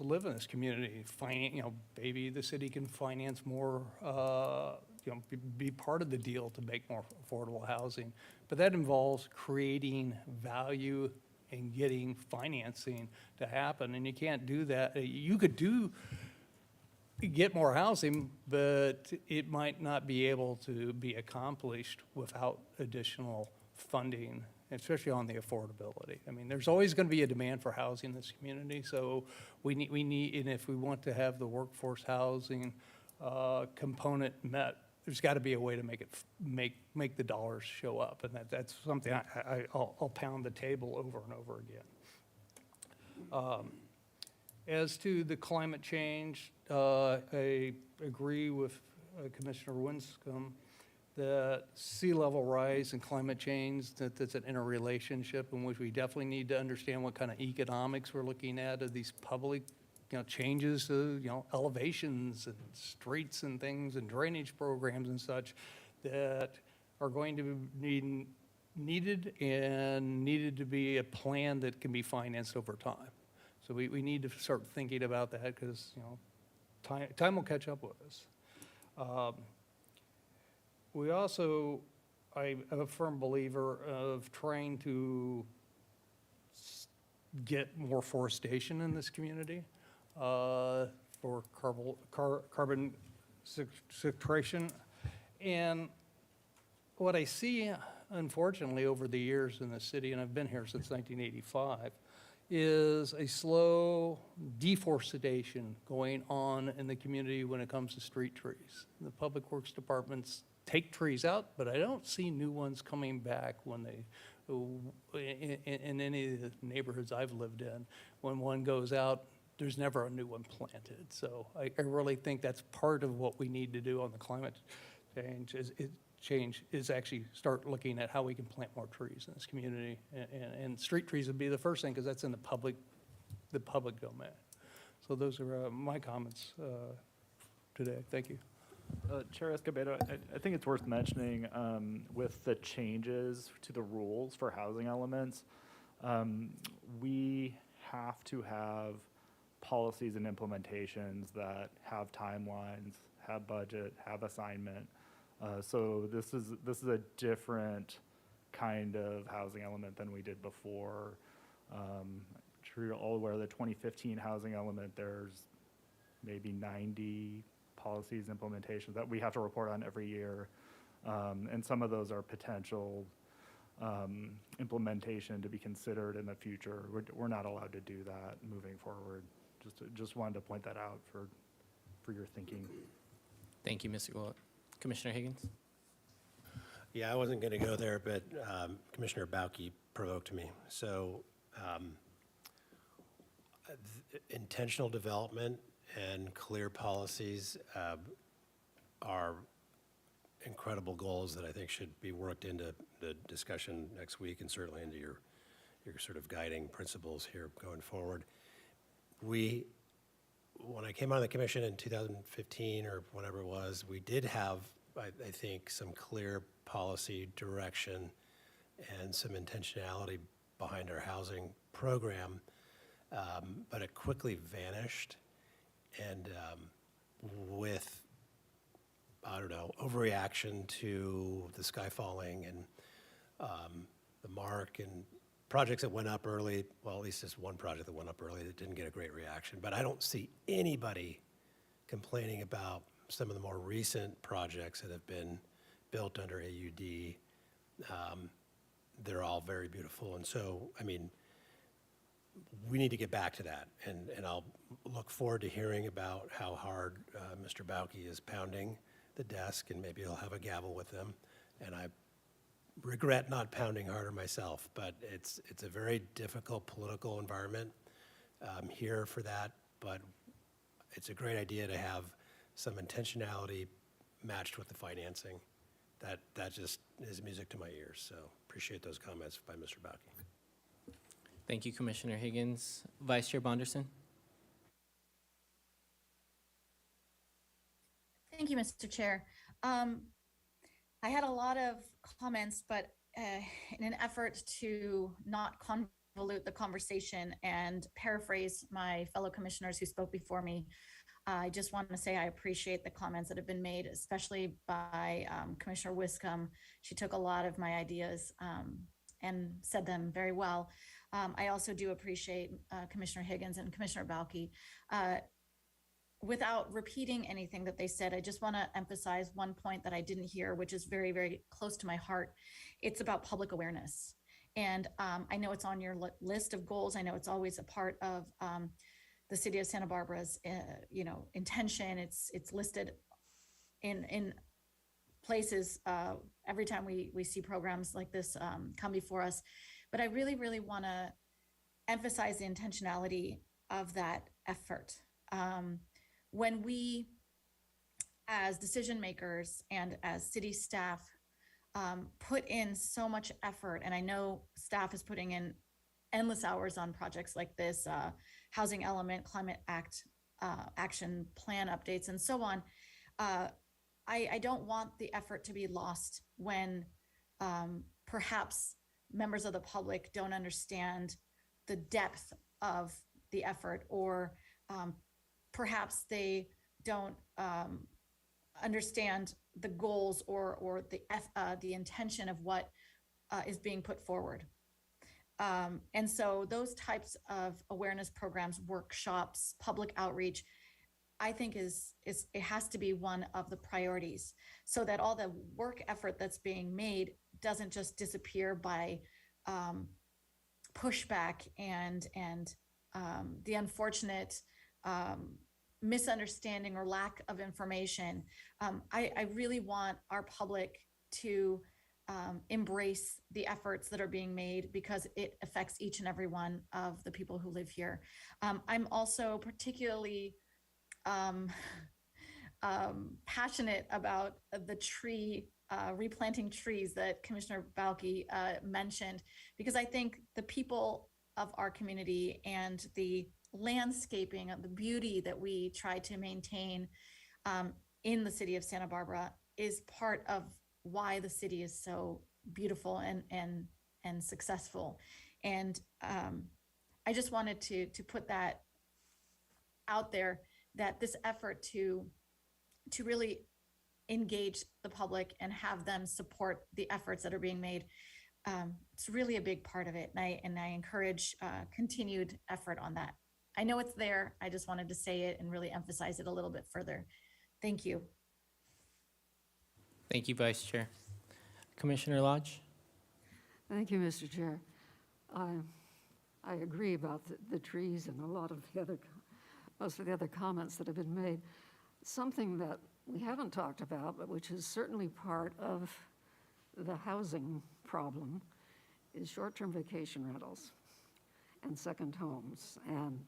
live in this community. Maybe the city can finance more, be part of the deal to make more affordable housing. But that involves creating value and getting financing to happen, and you can't do that. You could get more housing, but it might not be able to be accomplished without additional funding, especially on the affordability. I mean, there's always going to be a demand for housing in this community, so we need, and if we want to have the workforce housing component met, there's got to be a way to make the dollars show up, and that's something I'll pound the table over and over again. As to the climate change, I agree with Commissioner Winscombe that sea level rise and climate change, that's an interrelationship in which we definitely need to understand what kind of economics we're looking at of these public, changes to, elevations and streets and things and drainage programs and such that are going to be needed to be a plan that can be financed over time. So we need to start thinking about that because, time will catch up with us. We also, I'm a firm believer of trying to get more forestation in this community for carbon sequestration. And what I see, unfortunately, over the years in the city, and I've been here since 1985, is a slow deforestation going on in the community when it comes to street trees. The public works departments take trees out, but I don't see new ones coming back when in any of the neighborhoods I've lived in. When one goes out, there's never a new one planted. So I really think that's part of what we need to do on the climate change is actually start looking at how we can plant more trees in this community. And street trees would be the first thing because that's in the public domain. So those are my comments today. Thank you. Chair Escobedo, I think it's worth mentioning with the changes to the rules for housing elements, we have to have policies and implementations that have timelines, have budget, have assignment. So this is a different kind of housing element than we did before. Sure you're all aware of the 2015 housing element, there's maybe 90 policies, implementations that we have to report on every year. And some of those are potential implementation to be considered in the future. We're not allowed to do that moving forward. Just wanted to point that out for your thinking. Thank you, Mr. Gould. Commissioner Higgins? Yeah, I wasn't going to go there, but Commissioner Bauke provoked me. So intentional development and clear policies are incredible goals that I think should be worked into the discussion next week and certainly into your sort of guiding principles here going forward. When I came on the commission in 2015 or whenever it was, we did have, I think, some clear policy direction and some intentionality behind our housing program, but it quickly vanished. And with, I don't know, overreaction to the sky falling and the mark and projects that went up early, well, at least this one project that went up early that didn't get a great reaction. But I don't see anybody complaining about some of the more recent projects that have been built under AUD. They're all very beautiful. And so, I mean, we need to get back to that. And I'll look forward to hearing about how hard Mr. Bauke is pounding the desk, and maybe he'll have a gavel with them. And I regret not pounding harder myself, but it's a very difficult political environment here for that, but it's a great idea to have some intentionality matched with the financing. That just is music to my ears, so appreciate those comments by Mr. Bauke. Thank you, Commissioner Higgins. Vice Chair Bonderson? Thank you, Mr. Chair. I had a lot of comments, but in an effort to not convolute the conversation and paraphrase my fellow commissioners who spoke before me, I just want to say I appreciate the comments that have been made, especially by Commissioner Wiscombe. She took a lot of my ideas and said them very well. I also do appreciate Commissioner Higgins and Commissioner Balke. Without repeating anything that they said, I just want to emphasize one point that I didn't hear, which is very, very close to my heart. It's about public awareness. And I know it's on your list of goals. I know it's always a part of the city of Santa Barbara's, intention. It's listed in places every time we see programs like this come before us. But I really, really want to emphasize the intentionality of that effort. When we, as decision makers and as city staff, put in so much effort, and I know staff is putting in endless hours on projects like this, Housing Element, Climate Act, Action Plan updates, and so on, I don't want the effort to be lost when perhaps members of the public don't understand the depth of the effort, or perhaps they don't understand the goals or the intention of what is being put forward. And so those types of awareness programs, workshops, public outreach, I think it has to be one of the priorities, so that all the work effort that's being made doesn't just disappear by pushback and the unfortunate misunderstanding or lack of information. I really want our public to embrace the efforts that are being made, because it affects each and every one of the people who live here. I'm also particularly passionate about the replanting trees that Commissioner Balke mentioned, because I think the people of our community and the landscaping of the beauty that we try to maintain in the city of Santa Barbara is part of why the city is so beautiful and successful. And I just wanted to put that out there, that this effort to really engage the public and have them support the efforts that are being made, it's really a big part of it. And I encourage continued effort on that. I know it's there. I just wanted to say it and really emphasize it a little bit further. Thank you. Thank you, Vice Chair. Commissioner Lodge? Thank you, Mr. Chair. I agree about the trees and a lot of most of the other comments that have been made. Something that we haven't talked about, but which is certainly part of the housing problem, is short-term vacation rentals and second homes. And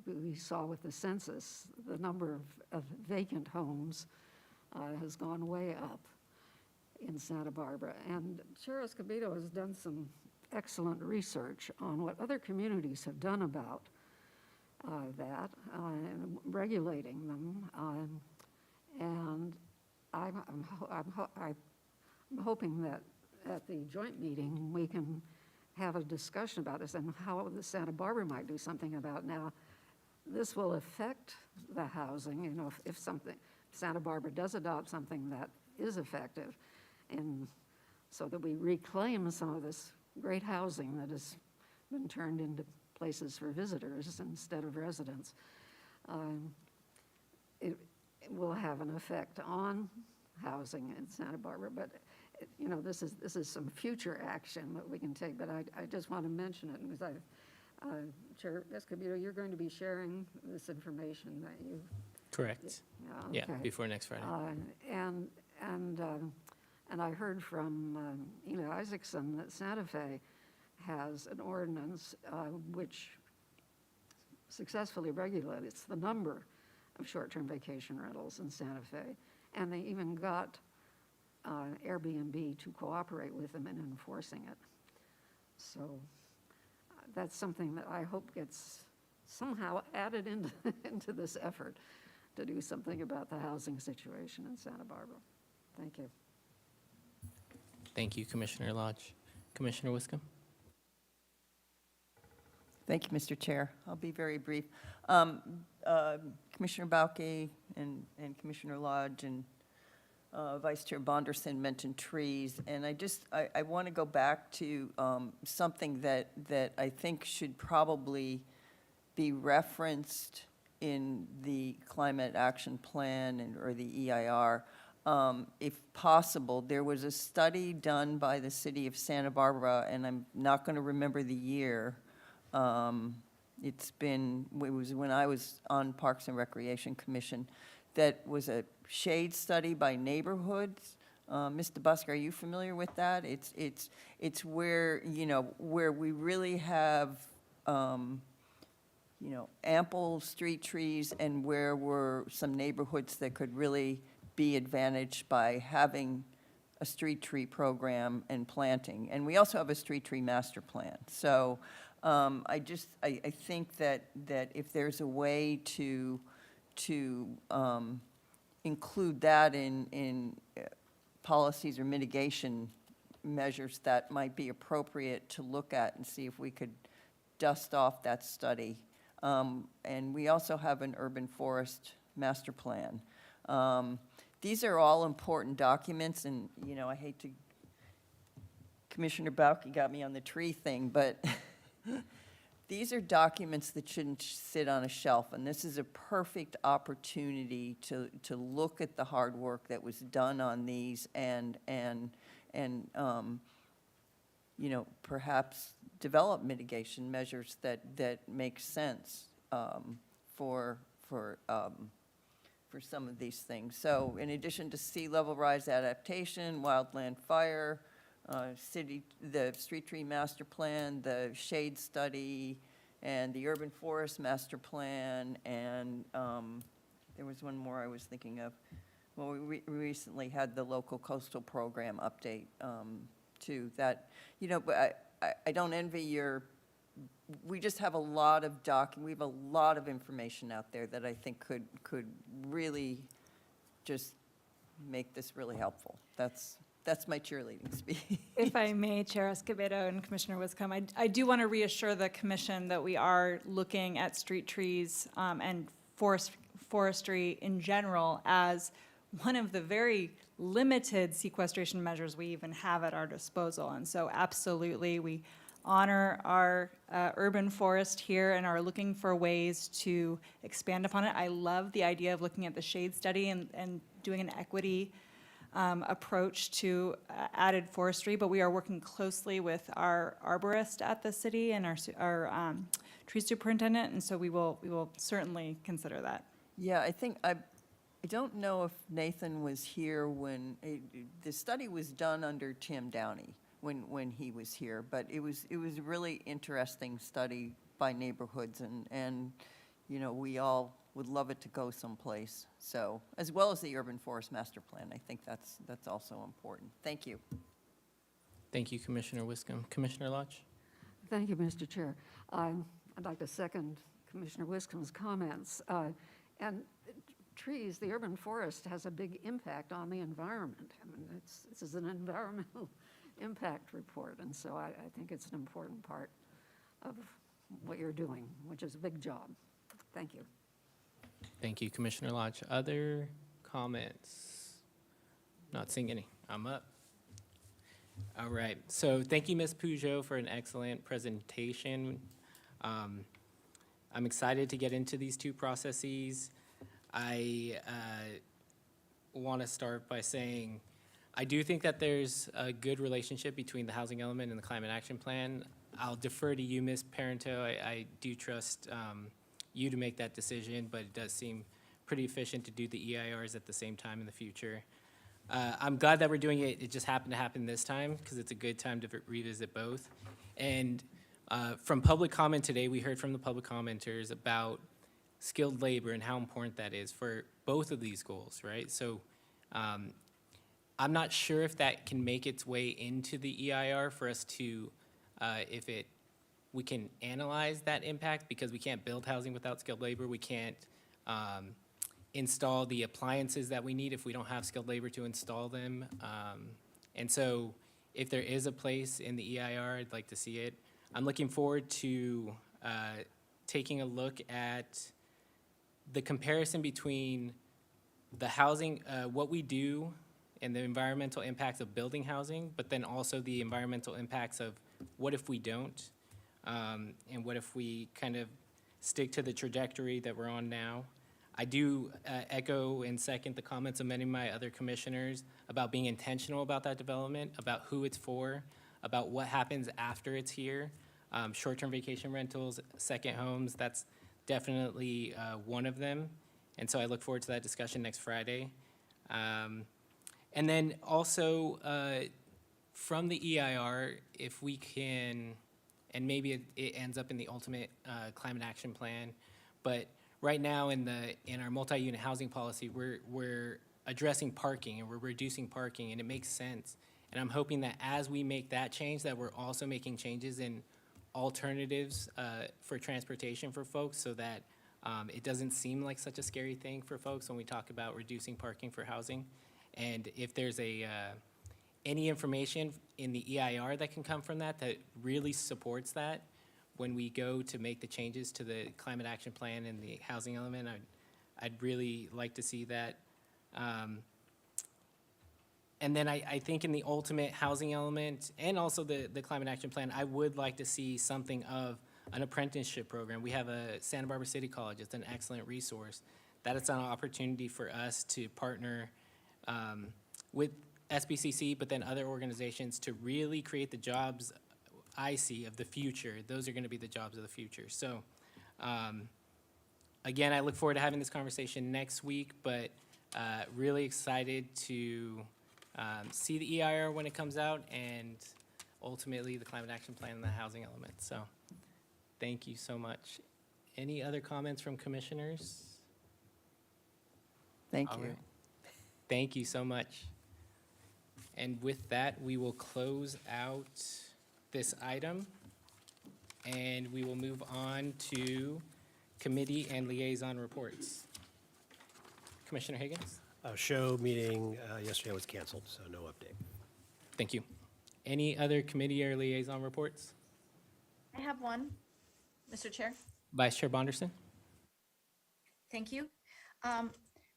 we saw with the census, the number of vacant homes has gone way up in Santa Barbara. And Chair Escobedo has done some excellent research on what other communities have done about that, regulating them. And I'm hoping that at the joint meeting, we can have a discussion about this and how the Santa Barbara might do something about. Now, this will affect the housing, if Santa Barbara does adopt something that is effective, and so that we reclaim some of this great housing that has been turned into places for visitors instead of residents. It will have an effect on housing in Santa Barbara, but this is some future action that we can take. But I just want to mention it because Chair Escobedo, you're going to be sharing this information that you. Correct. Yeah, Yeah, before next Friday. And I heard from Eli Isaacson that Santa Fe has an ordinance which successfully regulates the number of short-term vacation rentals in Santa Fe. And they even got Airbnb to cooperate with them in enforcing it. So that's something that I hope gets somehow added into, into this effort to do something about the housing situation in Santa Barbara. Thank you. Thank you, Commissioner Lodge. Commissioner Wiscom? Thank you, Mr. Chair. I'll be very brief. Commissioner Bauke and Commissioner Lodge and Vice Chair Bonderson mentioned trees, and I want to go back to something that I think should probably be referenced in the Climate Action Plan or the EIR. If possible, there was a study done by the city of Santa Barbara, and I'm not going to remember the year. It was when I was on Parks and Recreation Commission, that was a shade study by neighborhoods. Mr. Busk, are you familiar with that? It's where, where we really have, ample street trees, and where were some neighborhoods that could really be advantaged by having a street tree program and planting. And we also have a street tree master plan. So I think that if there's a way to include that in policies or mitigation measures, that might be appropriate to look at and see if we could dust off that study. And we also have an urban forest master plan. These are all important documents, and, I hate to, Commissioner Bauke got me on the tree thing, but these are documents that shouldn't sit on a shelf, and this is a perfect opportunity to look at the hard work that was done on these and perhaps develop mitigation measures that make sense for some of these things. So in addition to sea level rise adaptation, wildland fire, the street tree master plan, the shade study, and the urban forest master plan, and there was one more I was thinking of. Well, we recently had the local coastal program update too. That, but I don't envy your. We just have a lot of we have a lot of information out there that I think could really just make this really helpful. That's my cheerleading speech. If I may, Chair Escobedo and Commissioner Wiscom, I do want to reassure the commission that we are looking at street trees and forestry in general as one of the very limited sequestration measures we even have at our disposal. And so absolutely, we honor our urban forest here and are looking for ways to expand upon it. I love the idea of looking at the shade study and doing an equity approach to added forestry, but we are working closely with our arborist at the city and our tree superintendent, and so we will certainly consider that. Yeah, I don't know if Nathan was here when the study was done under Tim Downey when he was here, but it was a really interesting study by neighborhoods, and we all would love it to go someplace. So, as well as the urban forest master plan, I think that's also important. Thank you. Thank you, Commissioner Wiscom. Commissioner Lodge? Thank you, Mr. Chair. I'd like to second Commissioner Wiscom's comments. And trees, the urban forest has a big impact on the environment. I mean, this is an environmental impact report, and so I think it's an important part of what you're doing, which is a big job. Thank you. Thank you, Commissioner Lodge. Other comments? Not seeing any. I'm up. All right. So thank you, Ms. Peugeot, for an excellent presentation. I'm excited to get into these two processes. I want to start by saying I do think that there's a good relationship between the housing element and the climate action plan. I'll defer to you, Ms. Parento. I do trust you to make that decision, but it does seem pretty efficient to do the EIRs at the same time in the future. I'm glad that we're doing it. It just happened to happen this time because it's a good time to revisit both. And from public comment today, we heard from the public commenters about skilled labor and how important that is for both of these goals, right? So I'm not sure if that can make its way into the EIR for us to, if it we can analyze that impact, because we can't build housing without skilled labor. We can't install the appliances that we need if we don't have skilled labor to install them. And so if there is a place in the EIR, I'd like to see it. I'm looking forward to taking a look at the comparison between the housing, what we do and the environmental impacts of building housing, but then also the environmental impacts of what if we don't? And what if we kind of stick to the trajectory that we're on now? I do echo and second the comments of many of my other commissioners about being intentional about that development, about who it's for, about what happens after it's here. Short-term vacation rentals, second homes, that's definitely one of them. And so I look forward to that discussion next Friday. And then also, from the EIR, if we can, and maybe it ends up in the ultimate climate action plan, but right now in our multi-unit housing policy, we're addressing parking and we're reducing parking, and it makes sense. And I'm hoping that as we make that change, that we're also making changes in alternatives for transportation for folks, so that it doesn't seem like such a scary thing for folks when we talk about reducing parking for housing. And if there's any information in the EIR that can come from that really supports that, when we go to make the changes to the climate action plan and the housing element, I'd really like to see that. And then I think in the ultimate housing element and also the climate action plan, I would like to see something of an apprenticeship program. We have a Santa Barbara City College. It's an excellent resource. That is an opportunity for us to partner with SBCC, but then other organizations to really create the jobs I see of the future. Those are going to be the jobs of the future. So, again, I look forward to having this conversation next week, but really excited to see the EIR when it comes out, and ultimately the climate action plan and the housing element. So, thank you so much. Any other comments from commissioners? Thank All you. right. Thank you so much. And with that, we will close out this item, and we will move on to committee and liaison reports. Commissioner Higgins? Show meeting yesterday was canceled, so no update. Thank you. Any other committee or liaison reports? I have one, Mr. Chair. Vice Chair Bonderson? Thank you.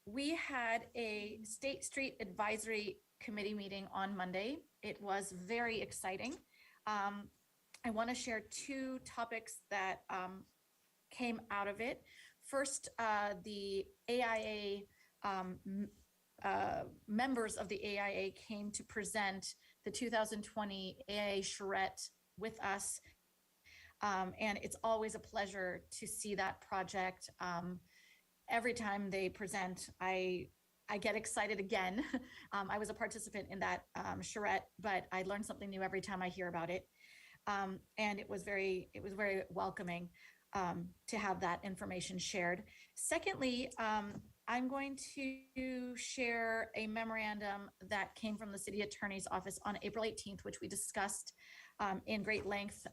We had a State Street Advisory Committee meeting on Monday. It was very exciting. I want to share two topics that came out of it. First, the AIA members of the AIA came to present the 2020 AIA charrette with us. And it's always a pleasure to see that project. Every time they present, I get excited again. I was a participant in that charrette, but I learned something new every time I hear about it. And it was very welcoming to have that information shared. Secondly, I'm going to share a memorandum that came from the city attorney's office on April 18th, which we discussed in great length.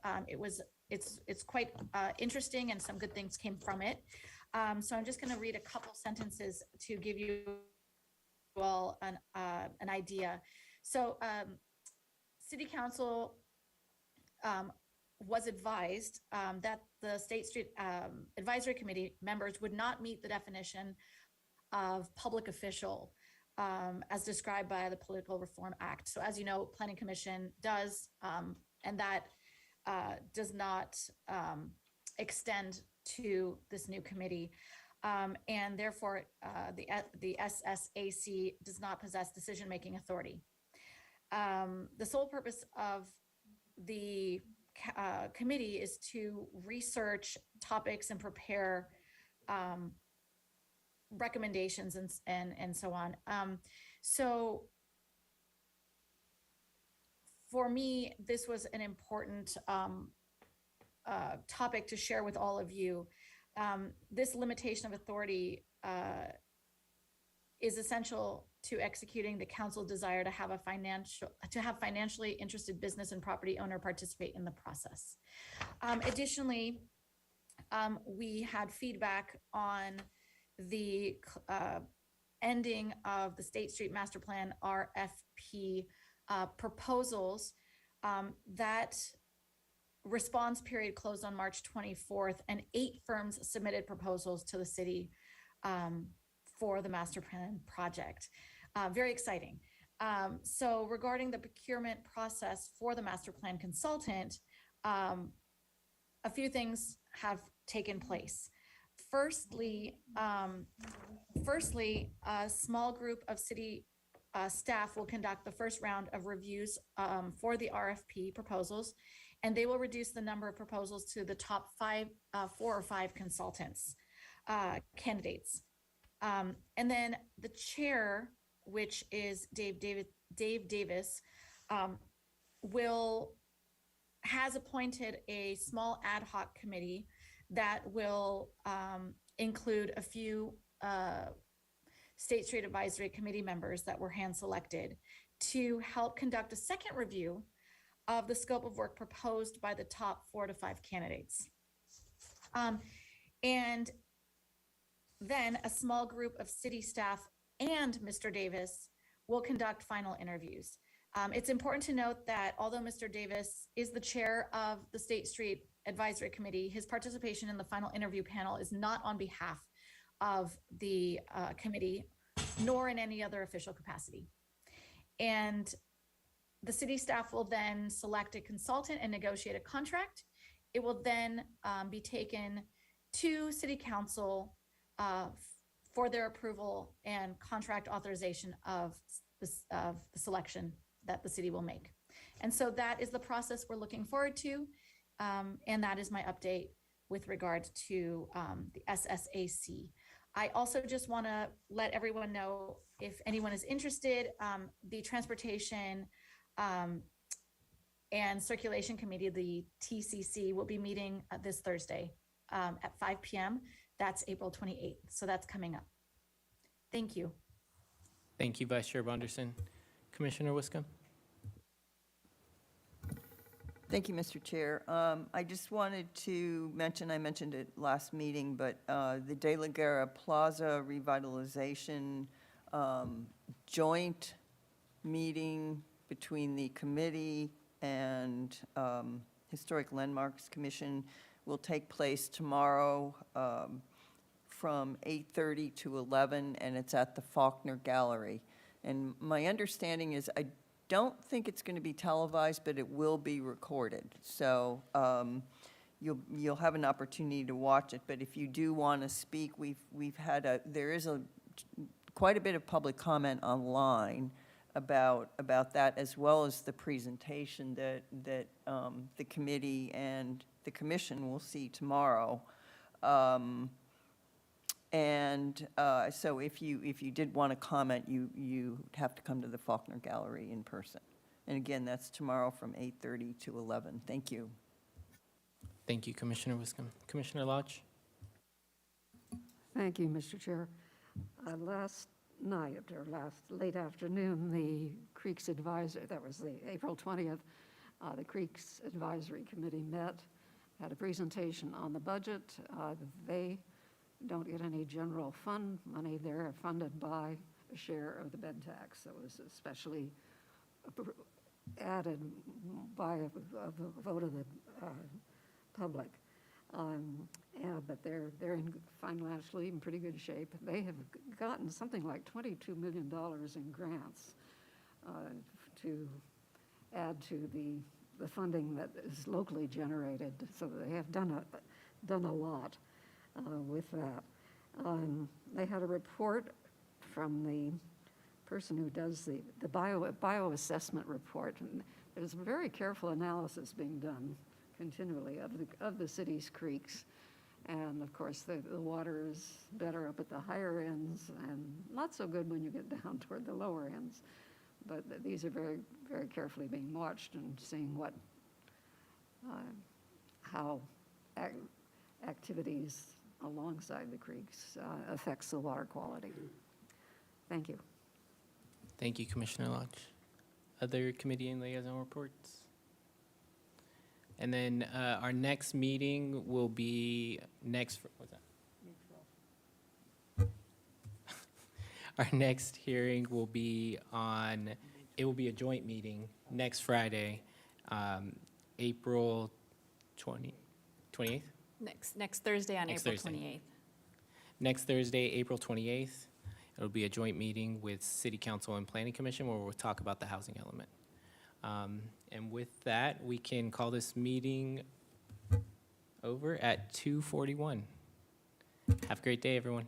It's quite interesting, and some good things came from it. So I'm just going to read a couple sentences to give you all an idea. So City Council was advised that the State Street Advisory Committee members would not meet the definition of public official as described by the Political Reform Act. So as you know, Planning Commission does, and that does not extend to this new committee. And therefore, the SSAC does not possess decision-making authority. The sole purpose of the committee is to research topics and prepare recommendations and so on. So for me, this was an important topic to share with all of you. This limitation of authority is essential to executing the council desire to have financially interested business and property owner participate in the process. Additionally, we had feedback on the ending of the State Street Master Plan RFP proposals. That response period closed on March 24th, and 8 firms submitted proposals to the city for the master plan project. Very exciting. So regarding the procurement process for the master plan consultant, a few things have taken place. Firstly, a small group of city staff will conduct the first round of reviews for the RFP proposals, and they will reduce the number of proposals to the top 4 or 5 consultants, candidates. And then the chair, which is Dave Davis, has appointed a small ad hoc committee that will include a few State Street Advisory Committee members that were hand-selected to help conduct a second review of the scope of work proposed by the top 4 to 5 candidates. And then a small group of city staff and Mr. Davis will conduct final interviews. It's important to note that although Mr. Davis is the chair of the State Street Advisory Committee, his participation in the final interview panel is not on behalf of the committee, nor in any other official capacity. And the city staff will then select a consultant and negotiate a contract. It will then be taken to City Council for their approval and contract authorization of the selection that the city will make. And so that is the process we're looking forward to. And that is my update with regard to the SSAC. I also just want to let everyone know, if anyone is interested, the Transportation and Circulation Committee, the TCC, will be meeting this Thursday at 5 p.m. That's April 28th. So that's coming up. Thank you. Thank you, Vice Chair Bonderson. Commissioner Wiscombe? Thank you, Mr. Chair. I just wanted to mention, I mentioned it last meeting, but the De La Guerra Plaza revitalization joint meeting between the committee and Historic Landmarks Commission will take place tomorrow from 8:30 to 11, and it's at the Faulkner Gallery. And my understanding is, I don't think it's going to be televised, but it will be recorded. So you'll have an opportunity to watch it. But if you do want to speak, there is quite a bit of public comment online about that, as well as the presentation that the committee and the commission will see tomorrow. So if you did want to comment, you have to come to the Faulkner Gallery in person. And again, that's tomorrow from 8:30 to 11. Thank you. Thank you, Commissioner Wiscombe. Commissioner Lodge? Thank you, Mr. Chair. Last night, or late afternoon, the Creeks Advisory, that was the April 20th, the Creeks Advisory Committee met, had a presentation on the budget. They don't get any general fund money. They're funded by a share of the bed tax that was especially added by a vote of the public. But they're financially in pretty good shape. They have gotten something like $22 million in grants to add to the funding that is locally generated. So they have done a lot with that. They had a report from the person who does the bioassessment report, and there's a very careful analysis being done continually of the city's creeks. And of course, the water is better up at the higher ends and not so good when you get down toward the lower ends. But these are very, very carefully being watched and seeing how activities alongside the creeks affects the water quality. Thank you. Thank you, Commissioner Lodge. Other committee and liaison reports? And then our next meeting will be what's that? Our next hearing will be it will be a joint meeting next Friday, April 28th? Next Thursday on Next April Thursday. 28th. Next Thursday, April 28th. It'll be a joint meeting with City Council and Planning Commission where we'll talk about the housing element. And with that, we can call this meeting over at 2:41. Have a great day, everyone.